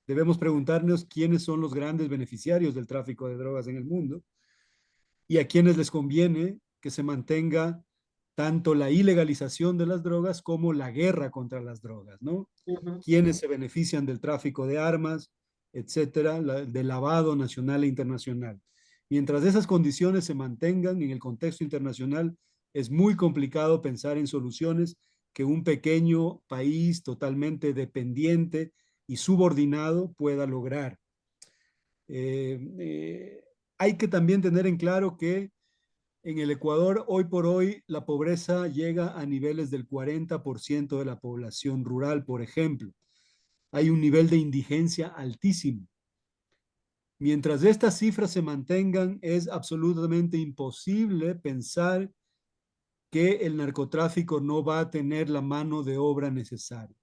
Speaker 4: Debemos preguntarnos quiénes son los grandes beneficiarios del tráfico de drogas en el mundo y a quienes les conviene que se mantenga tanto la ilegalización de las drogas como la guerra contra las drogas, ¿no? Quienes se benefician del tráfico de armas, etcétera, del lavado nacional e internacional. Mientras esas condiciones se mantengan en el contexto internacional, es muy complicado pensar en soluciones que un pequeño país totalmente dependiente y subordinado pueda lograr. Hay que también tener en claro que en el Ecuador, hoy por hoy, la pobreza llega a niveles del 40% de la población rural, por ejemplo. Hay un nivel de indigencia altísimo. Mientras estas cifras se mantengan, es absolutamente imposible pensar que el narcotráfico no va a tener la mano de obra necesaria.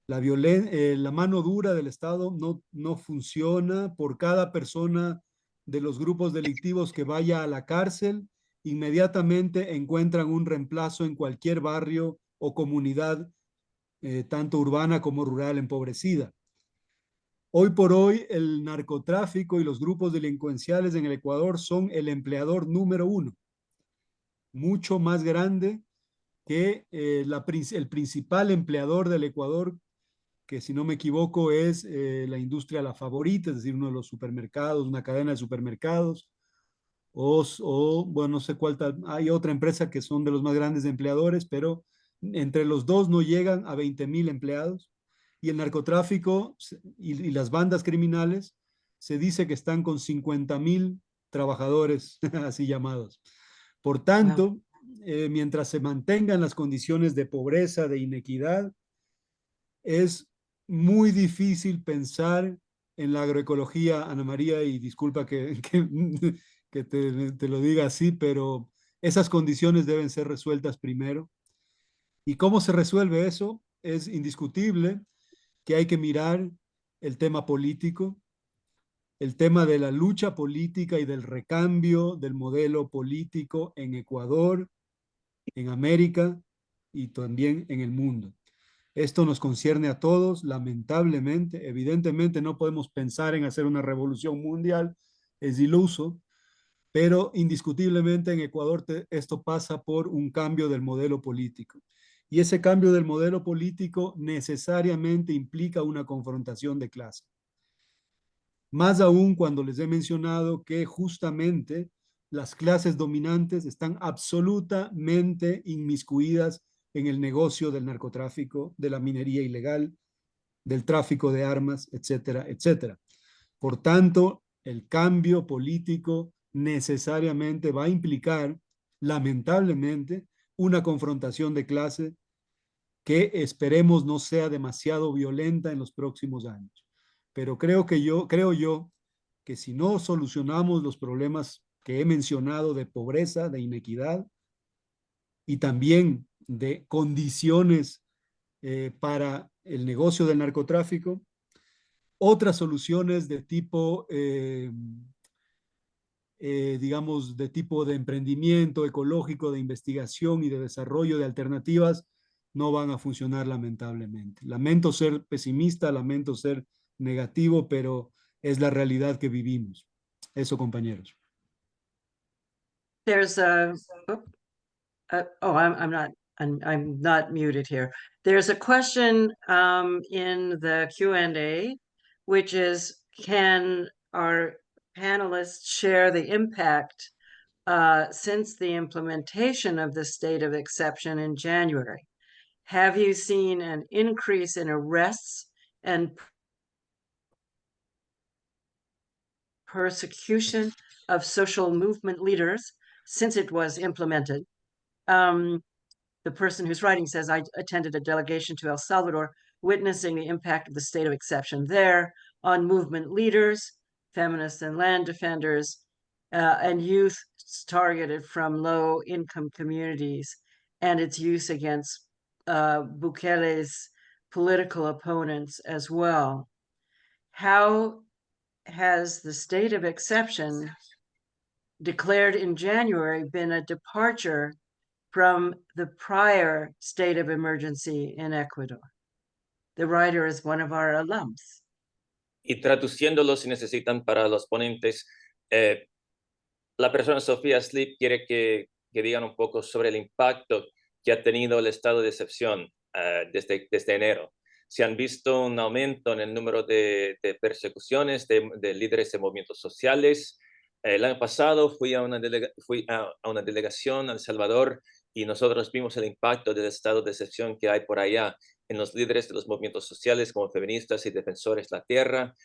Speaker 4: La mano dura del Estado no funciona. Por cada persona de los grupos delictivos que vaya a la cárcel, inmediatamente encuentran un reemplazo en cualquier barrio o comunidad, tanto urbana como rural, empobrecida. Hoy por hoy, el narcotráfico y los grupos delincuenciales en el Ecuador son el empleador número 1, mucho más grande que el principal empleador del Ecuador, que si no me equivoco es la industria La Favorita, es decir, uno de los supermercados, una cadena de supermercados, bueno, no sé cuál tal, hay otra empresa que son de los más grandes empleadores, pero entre los dos no llegan a 20.000 empleados. Y el narcotráfico y las bandas criminales se dice que están con 50.000 trabajadores, así llamados. Por tanto, mientras se mantengan las condiciones de pobreza, de inequidad, es muy difícil pensar en la agroecología, Ana María, y disculpa que te lo diga así, pero Esas condiciones deben ser resueltas primero. ¿Y cómo se resuelve eso? Es indiscutible que hay que mirar el tema político, el tema de la lucha política y del recambio del modelo político en Ecuador, en América y también en el mundo. Esto nos concierne a todos, lamentablemente. Evidentemente no podemos pensar en hacer una revolución mundial, es iluso, pero indiscutiblemente en Ecuador esto pasa por un cambio del modelo político. Y ese cambio del modelo político necesariamente implica una confrontación de clase. Más aún cuando les he mencionado que justamente las clases dominantes están absolutamente inmiscuidas en el negocio del narcotráfico, de la minería ilegal, del tráfico de armas, etcétera, etcétera. Por tanto, el cambio político necesariamente va a implicar, lamentablemente, una confrontación de clase que esperemos no sea demasiado violenta en los próximos años. Pero creo yo que si no solucionamos los problemas que he mencionado de pobreza, de inequidad y también de condiciones para el negocio del narcotráfico, otras soluciones de tipo, digamos, de tipo de emprendimiento ecológico, de investigación y de desarrollo de alternativas, no van a funcionar lamentablemente. Lamento ser pesimista, lamento ser negativo, pero es la realidad que vivimos. Eso, compañeros.
Speaker 1: There's I'm not muted here. There's a question in the Q&A, which is, can our panelists share the impact since the implementation of the state of exception in January? Have you seen an increase in arrests and persecution of social movement leaders since it was implemented? The person who's writing says, I attended a delegation to El Salvador, witnessing the impact of the state of exception there on movement leaders, feminists and land defenders, and youth targeted from low-income communities, and its use against Bukele's political opponents as well. How has the state of exception declared in January been a departure from the prior state of emergency in Ecuador? The writer is one of our alums.
Speaker 5: Y traduciéndolo, si necesitan para los ponentes, la persona Sofía Slip quiere que digan un poco sobre el impacto que ha tenido el estado de excepción desde enero. Se han visto un aumento en el número de persecuciones de líderes de movimientos sociales. El año pasado fui a una delegación a El Salvador y nosotros vimos el impacto del estado de excepción que hay por allá en los líderes de los movimientos sociales como feministas y defensores de la tierra,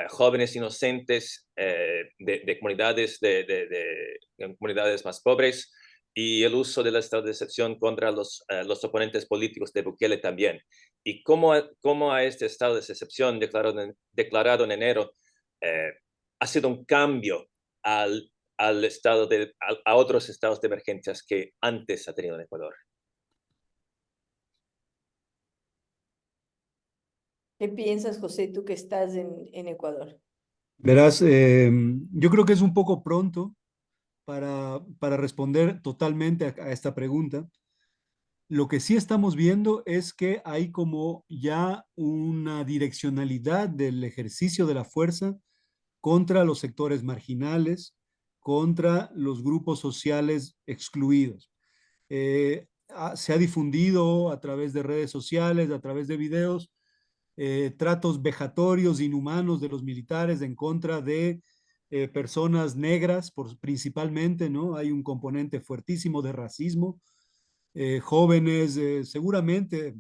Speaker 5: jóvenes inocentes de comunidades, de comunidades más pobres, y el uso del estado de excepción contra los oponentes políticos de Bukele también. Y cómo a este estado de excepción declarado en enero ha sido un cambio a otros estados de emergencias que antes ha tenido en Ecuador.
Speaker 2: ¿Qué piensas, José, tú que estás en Ecuador?
Speaker 4: Verás, yo creo que es un poco pronto para responder totalmente a esta pregunta. Lo que sí estamos viendo es que hay como ya una direccionalidad del ejercicio de la fuerza contra los sectores marginales, contra los grupos sociales excluidos. Se ha difundido a través de redes sociales, a través de videos, tratos vejatorios, inhumanos de los militares en contra de personas negras, principalmente, ¿no? Hay un componente fuertísimo de racismo, jóvenes seguramente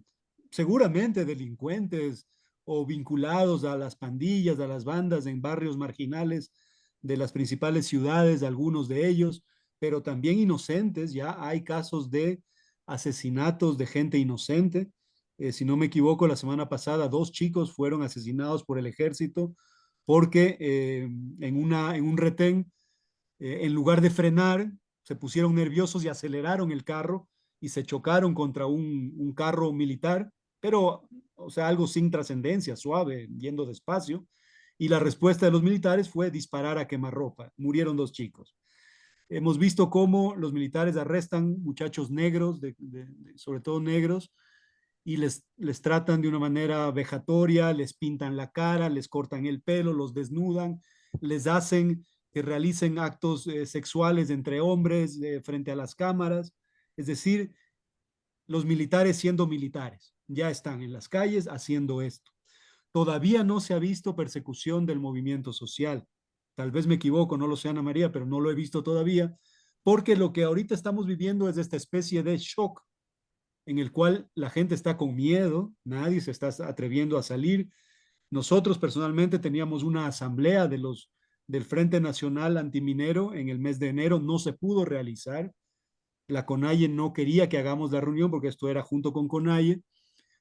Speaker 4: delincuentes o vinculados a las pandillas, a las bandas en barrios marginales de las principales ciudades, algunos de ellos, pero también inocentes. Ya hay casos de asesinatos de gente inocente. Si no me equivoco, la semana pasada 2 chicos fueron asesinados por el ejército porque en un retén, en lugar de frenar, se pusieron nerviosos y aceleraron el carro y se chocaron contra un carro militar, pero, o sea, algo sin trascendencia, suave, yendo despacio. Y la respuesta de los militares fue disparar a quemarropa. Murieron 2 chicos. Hemos visto cómo los militares arrestan muchachos negros, sobre todo negros, y les tratan de una manera vejatoria, les pintan la cara, les cortan el pelo, los desnudan, les hacen que realicen actos sexuales entre hombres frente a las cámaras. Es decir, los militares siendo militares, ya están en las calles haciendo esto. Todavía no se ha visto persecución del movimiento social. Tal vez me equivoco, no lo sé, Ana María, pero no lo he visto todavía, porque lo que ahorita estamos viviendo es esta especie de shock en el cual la gente está con miedo, nadie se está atreviendo a salir. Nosotros personalmente teníamos una asamblea del Frente Nacional Antiminero en el mes de enero, no se pudo realizar. La CONAIE no quería que hagamos la reunión porque esto era junto con CONAIE.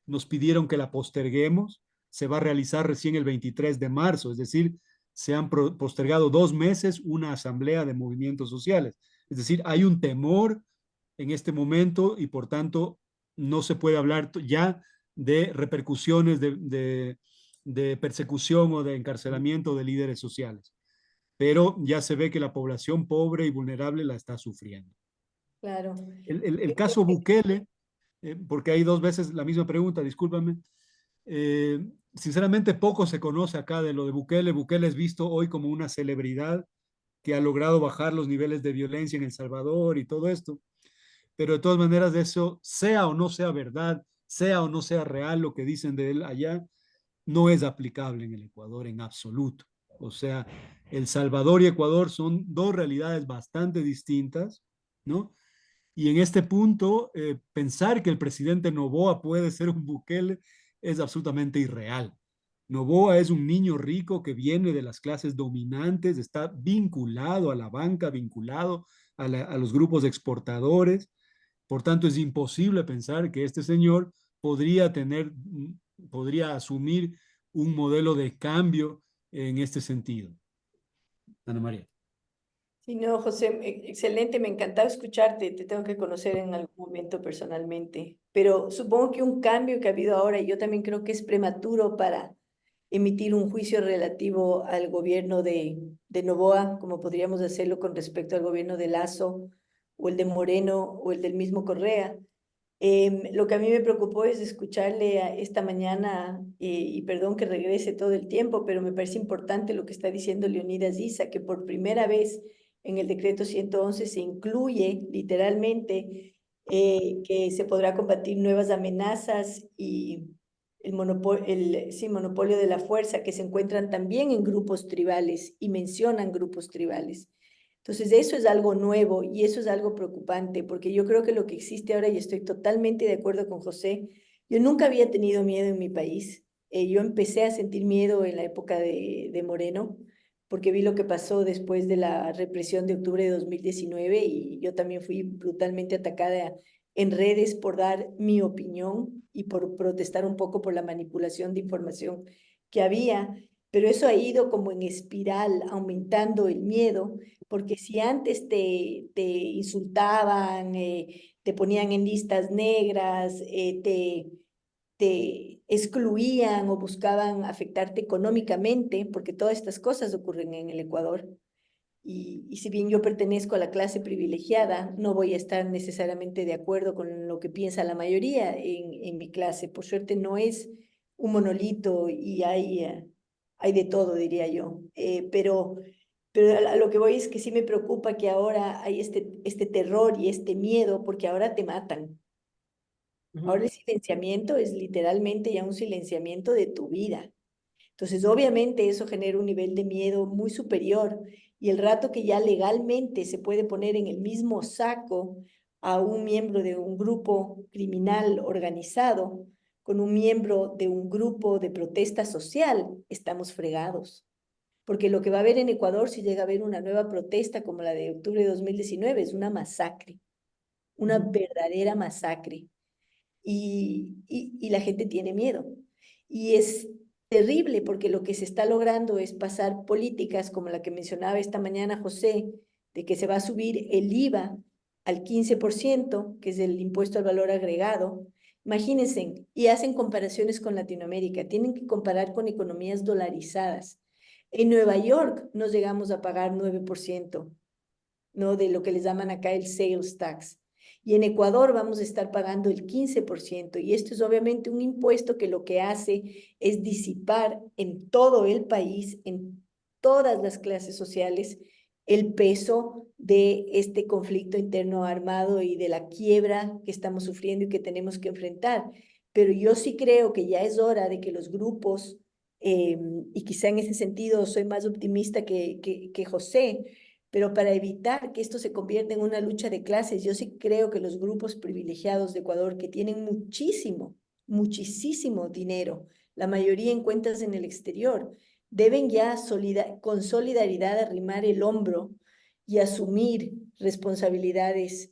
Speaker 4: Nos pidieron que la posterguemos. Se va a realizar recién el 23 de marzo, es decir, se han postergado 2 meses una asamblea de movimientos sociales. Es decir, hay un temor en este momento y por tanto no se puede hablar ya de repercusiones de persecución o de encarcelamiento de líderes sociales. Pero ya se ve que la población pobre y vulnerable la está sufriendo.
Speaker 2: Claro.
Speaker 4: El caso Bukele, porque hay 2 veces la misma pregunta, discúlpame. Sinceramente, poco se conoce acá de lo de Bukele. Bukele es visto hoy como una celebridad que ha logrado bajar los niveles de violencia en El Salvador y todo esto. Pero de todas maneras, de eso, sea o no sea verdad, sea o no sea real lo que dicen de él allá, no es aplicable en el Ecuador en absoluto. O sea, El Salvador y Ecuador son 2 realidades bastante distintas, ¿no? Y en este punto, pensar que el presidente Noboa puede ser un Bukele es absolutamente irreal. Noboa es un niño rico que viene de las clases dominantes, está vinculado a la banca, vinculado a los grupos exportadores. Por tanto, es imposible pensar que este señor podría asumir un modelo de cambio en este sentido. Ana María.
Speaker 2: Sí, no, José, excelente, me encantaba escucharte, te tengo que conocer en algún momento personalmente, pero supongo que un cambio que ha habido ahora, y yo también creo que es prematuro para emitir un juicio relativo al gobierno de Noboa, como podríamos hacerlo con respecto al gobierno de Lasso, o el de Moreno, o el del mismo Correa. Lo que a mí me preocupó es escucharle esta mañana, y perdón que regrese todo el tiempo, pero me parece importante lo que está diciendo Leonidas Issa, que por primera vez en el decreto 111 se incluye literalmente que se podrá combatir nuevas amenazas y el monopolio de la fuerza que se encuentran también en grupos tribales y mencionan grupos tribales. Entonces, eso es algo nuevo y eso es algo preocupante, porque yo creo que lo que existe ahora, y estoy totalmente de acuerdo con José, yo nunca había tenido miedo en mi país. Yo empecé a sentir miedo en la época de Moreno, porque vi lo que pasó después de la represión de octubre de 2019 y yo también fui brutalmente atacada en redes por dar mi opinión y por protestar un poco por la manipulación de información que había, pero eso ha ido como en espiral, aumentando el miedo, porque si antes te insultaban, te ponían en listas negras, te excluían o buscaban afectarte económicamente, porque todas estas cosas ocurren en el Ecuador. Y si bien yo pertenezco a la clase privilegiada, no voy a estar necesariamente de acuerdo con lo que piensa la mayoría en mi clase. Por suerte no es un monolito y hay de todo, diría yo. Pero a lo que voy es que sí me preocupa que ahora hay este terror y este miedo porque ahora te matan. Ahora el silenciamiento es literalmente ya un silenciamiento de tu vida. Entonces, obviamente eso genera un nivel de miedo muy superior y el rato que ya legalmente se puede poner en el mismo saco a un miembro de un grupo criminal organizado con un miembro de un grupo de protesta social, estamos fregados. Porque lo que va a haber en Ecuador, si llega a haber una nueva protesta como la de octubre de 2019, es una masacre, una verdadera masacre. Y la gente tiene miedo. Y es terrible porque lo que se está logrando es pasar políticas como la que mencionaba esta mañana José, de que se va a subir el IVA al 15%, que es el impuesto al valor agregado. Imagínense, y hacen comparaciones con Latinoamérica, tienen que comparar con economías dolarizadas. En Nueva York nos llegamos a pagar 9%, ¿no? De lo que les llaman acá el sales tax. Y en Ecuador vamos a estar pagando el 15%. Y esto es obviamente un impuesto que lo que hace es disipar en todo el país, en todas las clases sociales, el peso de este conflicto interno armado y de la quiebra que estamos sufriendo y que tenemos que enfrentar. Pero yo sí creo que ya es hora de que los grupos, y quizá en ese sentido soy más optimista que José, pero para evitar que esto se convierta en una lucha de clases, yo sí creo que los grupos privilegiados de Ecuador, que tienen muchísimo dinero, la mayoría en cuentas en el exterior, deben ya con solidaridad arrimar el hombro y asumir responsabilidades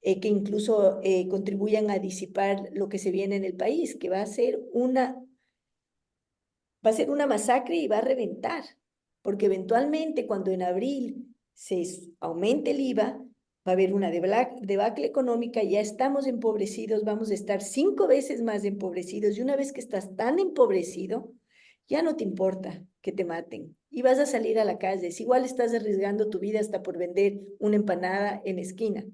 Speaker 2: que incluso contribuyan a disipar lo que se viene en el país, que va a ser una masacre y va a reventar, porque eventualmente cuando en abril se aumente el IVA, va a haber una debacle económica, ya estamos empobrecidos, vamos a estar 5 veces más empobrecidos, y una vez que estás tan empobrecido, ya no te importa que te maten, y vas a salir a la calle, si igual estás arriesgando tu vida hasta por vender una empanada en esquina.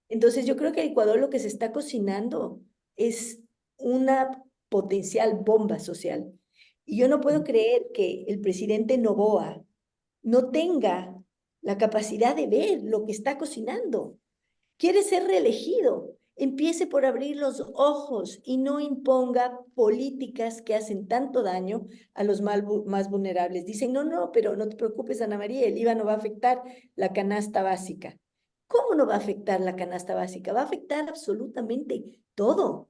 Speaker 2: Entonces yo creo que en Ecuador lo que se está cocinando es una potencial bomba social. Y yo no puedo creer que el presidente Noboa no tenga la capacidad de ver lo que está cocinando. Quiere ser reelegido. Empiece por abrir los ojos y no imponga políticas que hacen tanto daño a los más vulnerables. Dicen, no, pero no te preocupes, Ana María, el IVA no va a afectar la canasta básica. ¿Cómo no va a afectar la canasta básica? Va a afectar absolutamente todo.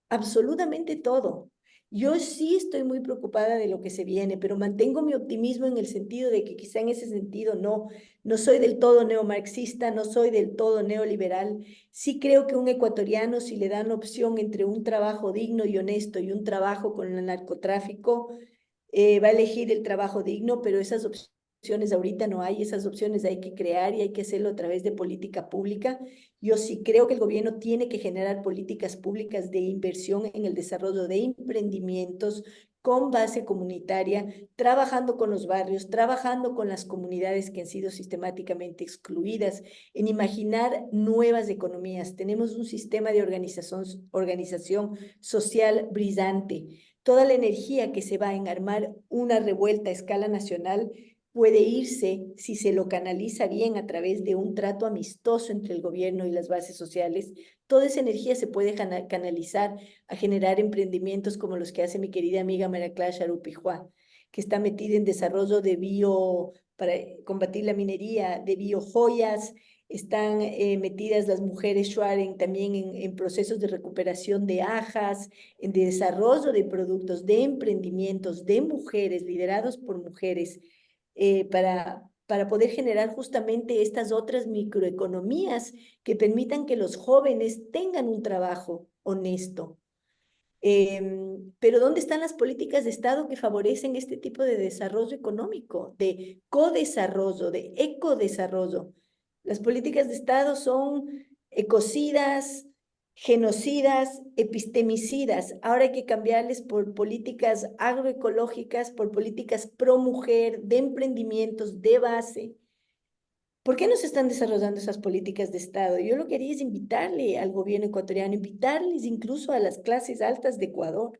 Speaker 2: Absolutamente todo. Yo sí estoy muy preocupada de lo que se viene, pero mantengo mi optimismo en el sentido de que quizá en ese sentido no soy del todo neomarxista, no soy del todo neoliberal. Sí creo que un ecuatoriano, si le dan opción entre un trabajo digno y honesto y un trabajo con el narcotráfico, va a elegir el trabajo digno, pero esas opciones ahorita no hay, esas opciones hay que crear y hay que hacerlo a través de política pública. Yo sí creo que el gobierno tiene que generar políticas públicas de inversión en el desarrollo de emprendimientos con base comunitaria, trabajando con los barrios, trabajando con las comunidades que han sido sistemáticamente excluidas, en imaginar nuevas economías. Tenemos un sistema de organización social brillante. Toda la energía que se va en armar una revuelta a escala nacional puede irse, si se lo canaliza bien a través de un trato amistoso entre el gobierno y las bases sociales, toda esa energía se puede canalizar a generar emprendimientos como los que hace mi querida amiga María Clara Sharupijuá, que está metida en desarrollo para combatir la minería, de biojoyas. Están metidas las mujeres Shuaren también en procesos de recuperación de ajas, en desarrollo de productos, de emprendimientos de mujeres, liderados por mujeres, para poder generar justamente estas otras microeconomías que permitan que los jóvenes tengan un trabajo honesto. Pero ¿dónde están las políticas de Estado que favorecen este tipo de desarrollo económico, de codesarrollo, de ecodesarrollo? Las políticas de Estado son ecocidas, genocidas, epistemicidas. Ahora hay que cambiarles por políticas agroecológicas, por políticas pro mujer, de emprendimientos de base. ¿Por qué no se están desarrollando esas políticas de Estado? Yo lo que quería es invitarle al gobierno ecuatoriano, invitarles incluso a las clases altas de Ecuador,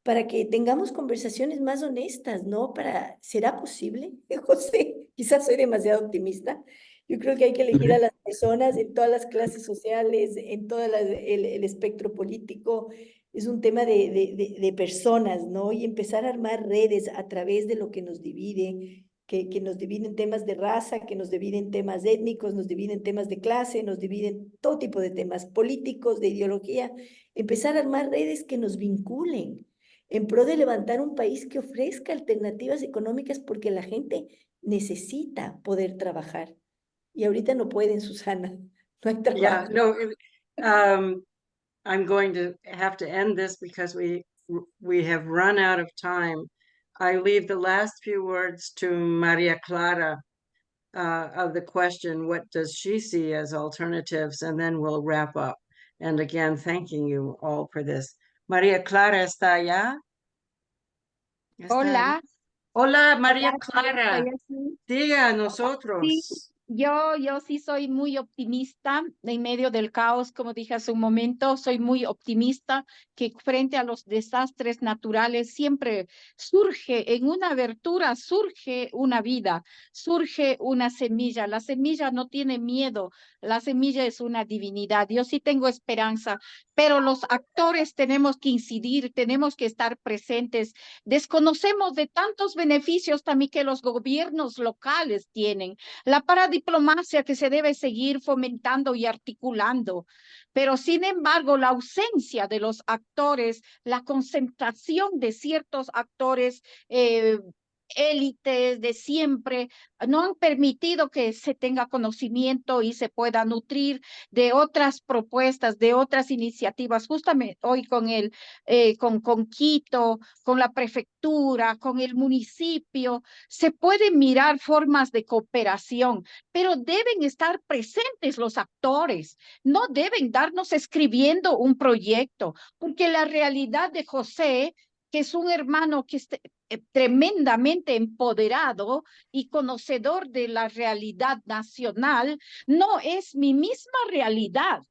Speaker 2: para que tengamos conversaciones más honestas, ¿no? ¿Será posible? José, quizás soy demasiado optimista. Yo creo que hay que elegir a las personas en todas las clases sociales, en todo el espectro político. Es un tema de personas, ¿no? Y empezar a armar redes a través de lo que nos divide, que nos dividen temas de raza, que nos dividen temas étnicos, nos dividen temas de clase, nos dividen todo tipo de temas políticos, de ideología. Empezar a armar redes que nos vinculen en pro de levantar un país que ofrezca alternativas económicas, porque la gente necesita poder trabajar. Y ahorita no pueden, Susana, no hay
Speaker 1: Yeah,
Speaker 2: trabajo.
Speaker 1: no, I'm going to have to end this because we have run out of time. I leave the last few words to Maria Clara of the question, what does she see as alternatives? And then we'll wrap up. And again, thanking you all for this. María Clara está allá. ¿Está ahí?
Speaker 3: Hola.
Speaker 1: Hola, María
Speaker 3: Hola,
Speaker 1: Clara.
Speaker 3: estoy aquí.
Speaker 1: Diga a
Speaker 3: Sí,
Speaker 1: nosotros.
Speaker 3: yo sí soy muy optimista en medio del caos, como dije hace un momento, soy muy optimista que frente a los desastres naturales siempre surge en una abertura, surge una vida, surge una semilla. La semilla no tiene miedo, la semilla es una divinidad. Yo sí tengo esperanza, pero los actores tenemos que incidir, tenemos que estar presentes. Desconocemos de tantos beneficios también que los gobiernos locales tienen, la paradiplomacia que se debe seguir fomentando y articulando, pero sin embargo la ausencia de los actores, la concentración de ciertos actores élites de siempre, no han permitido que se tenga conocimiento y se pueda nutrir de otras propuestas, de otras iniciativas. Justamente hoy con Quito, con la prefectura, con el municipio, se pueden mirar formas de cooperación, pero deben estar presentes los actores, no deben darnos escribiendo un proyecto, porque la realidad de José, que es un hermano que es tremendamente empoderado y conocedor de la realidad nacional, no es mi misma realidad.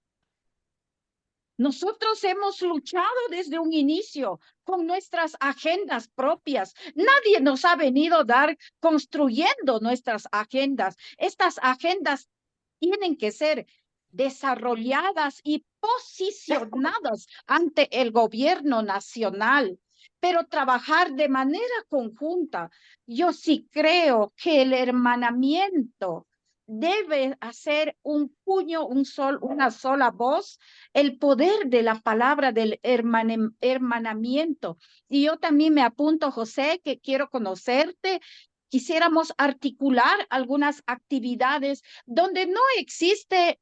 Speaker 3: Nosotros hemos luchado desde un inicio con nuestras agendas propias. Nadie nos ha venido a dar construyendo nuestras agendas. Estas agendas tienen que ser desarrolladas y posicionadas ante el gobierno nacional, pero trabajar de manera conjunta. Yo sí creo que el hermanamiento debe hacer un puño, una sola voz, el poder de la palabra del hermanamiento. Y yo también me apunto, José, que quiero conocerte. Quisiéramos articular algunas actividades donde no existe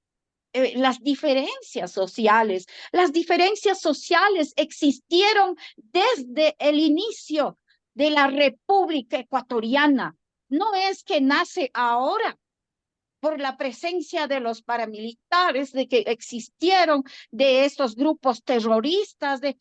Speaker 3: las diferencias sociales. Las diferencias sociales existieron desde el inicio de la República Ecuatoriana. No es que nace ahora por la presencia de los paramilitares, de que existieron, de estos grupos terroristas, de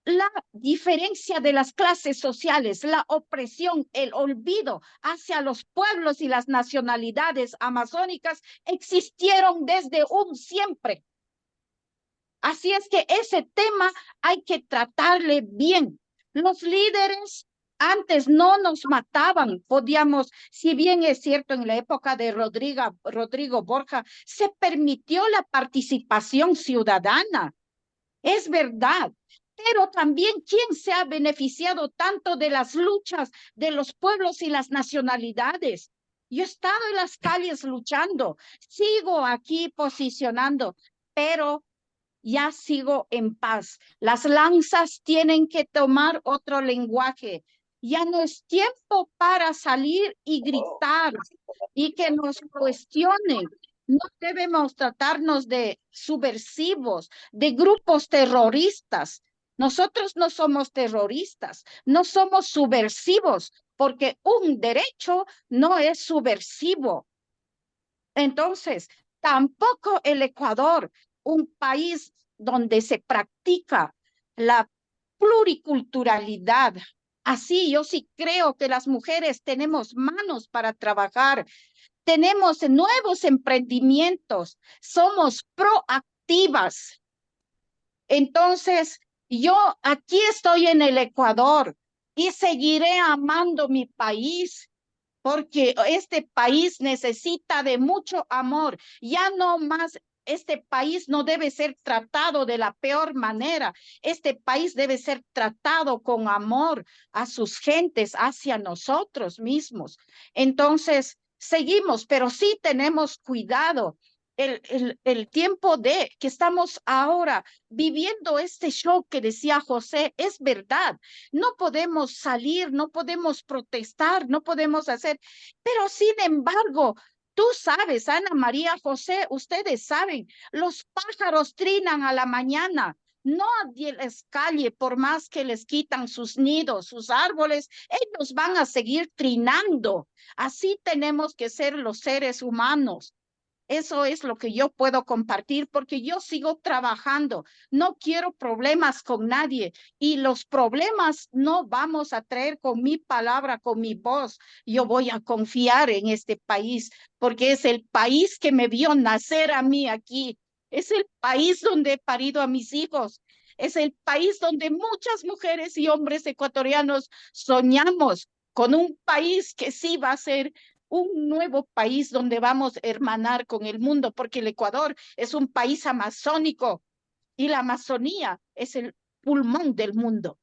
Speaker 3: la diferencia de las clases sociales, la opresión, el olvido hacia los pueblos y las nacionalidades amazónicas existieron desde un siempre. Así es que ese tema hay que tratarle bien. Los líderes antes no nos mataban, podíamos, si bien es cierto en la época de Rodrigo Borja, se permitió la participación ciudadana, es verdad, pero también quién se ha beneficiado tanto de las luchas de los pueblos y las nacionalidades. Yo he estado en las calles luchando, sigo aquí posicionando, pero ya sigo en paz. Las lanzas tienen que tomar otro lenguaje. Ya no es tiempo para salir y gritar y que nos cuestionen. No debemos tratarnos de subversivos, de grupos terroristas. Nosotros no somos terroristas, no somos subversivos, porque un derecho no es subversivo. Entonces, tampoco el Ecuador, un país donde se practica la pluriculturalidad. Así, yo sí creo que las mujeres tenemos manos para trabajar, tenemos nuevos emprendimientos, somos proactivas. Entonces, yo aquí estoy en el Ecuador y seguiré amando mi país, porque este país necesita de mucho amor. Ya no más, este país no debe ser tratado de la peor manera. Este país debe ser tratado con amor a sus gentes, hacia nosotros mismos. Entonces, seguimos, pero sí tenemos cuidado. El tiempo de que estamos ahora viviendo este shock que decía José es verdad. No podemos salir, no podemos protestar, no podemos hacer, pero sin embargo, tú sabes, Ana María, José, ustedes saben, los pájaros trinan a la mañana, Nadie les calle por más que les quitan sus nidos, sus árboles, ellos van a seguir trinando. Así tenemos que ser los seres humanos. Eso es lo que yo puedo compartir porque yo sigo trabajando. No quiero problemas con nadie y los problemas no vamos a traer con mi palabra, con mi voz. Yo voy a confiar en este país porque es el país que me vio nacer a mí aquí. Es el país donde he parido a mis hijos. Es el país donde muchas mujeres y hombres ecuatorianos soñamos con un país que sí va a ser un nuevo país donde vamos a hermanar con el mundo, porque el Ecuador es un país amazónico y la Amazonía es el pulmón del mundo.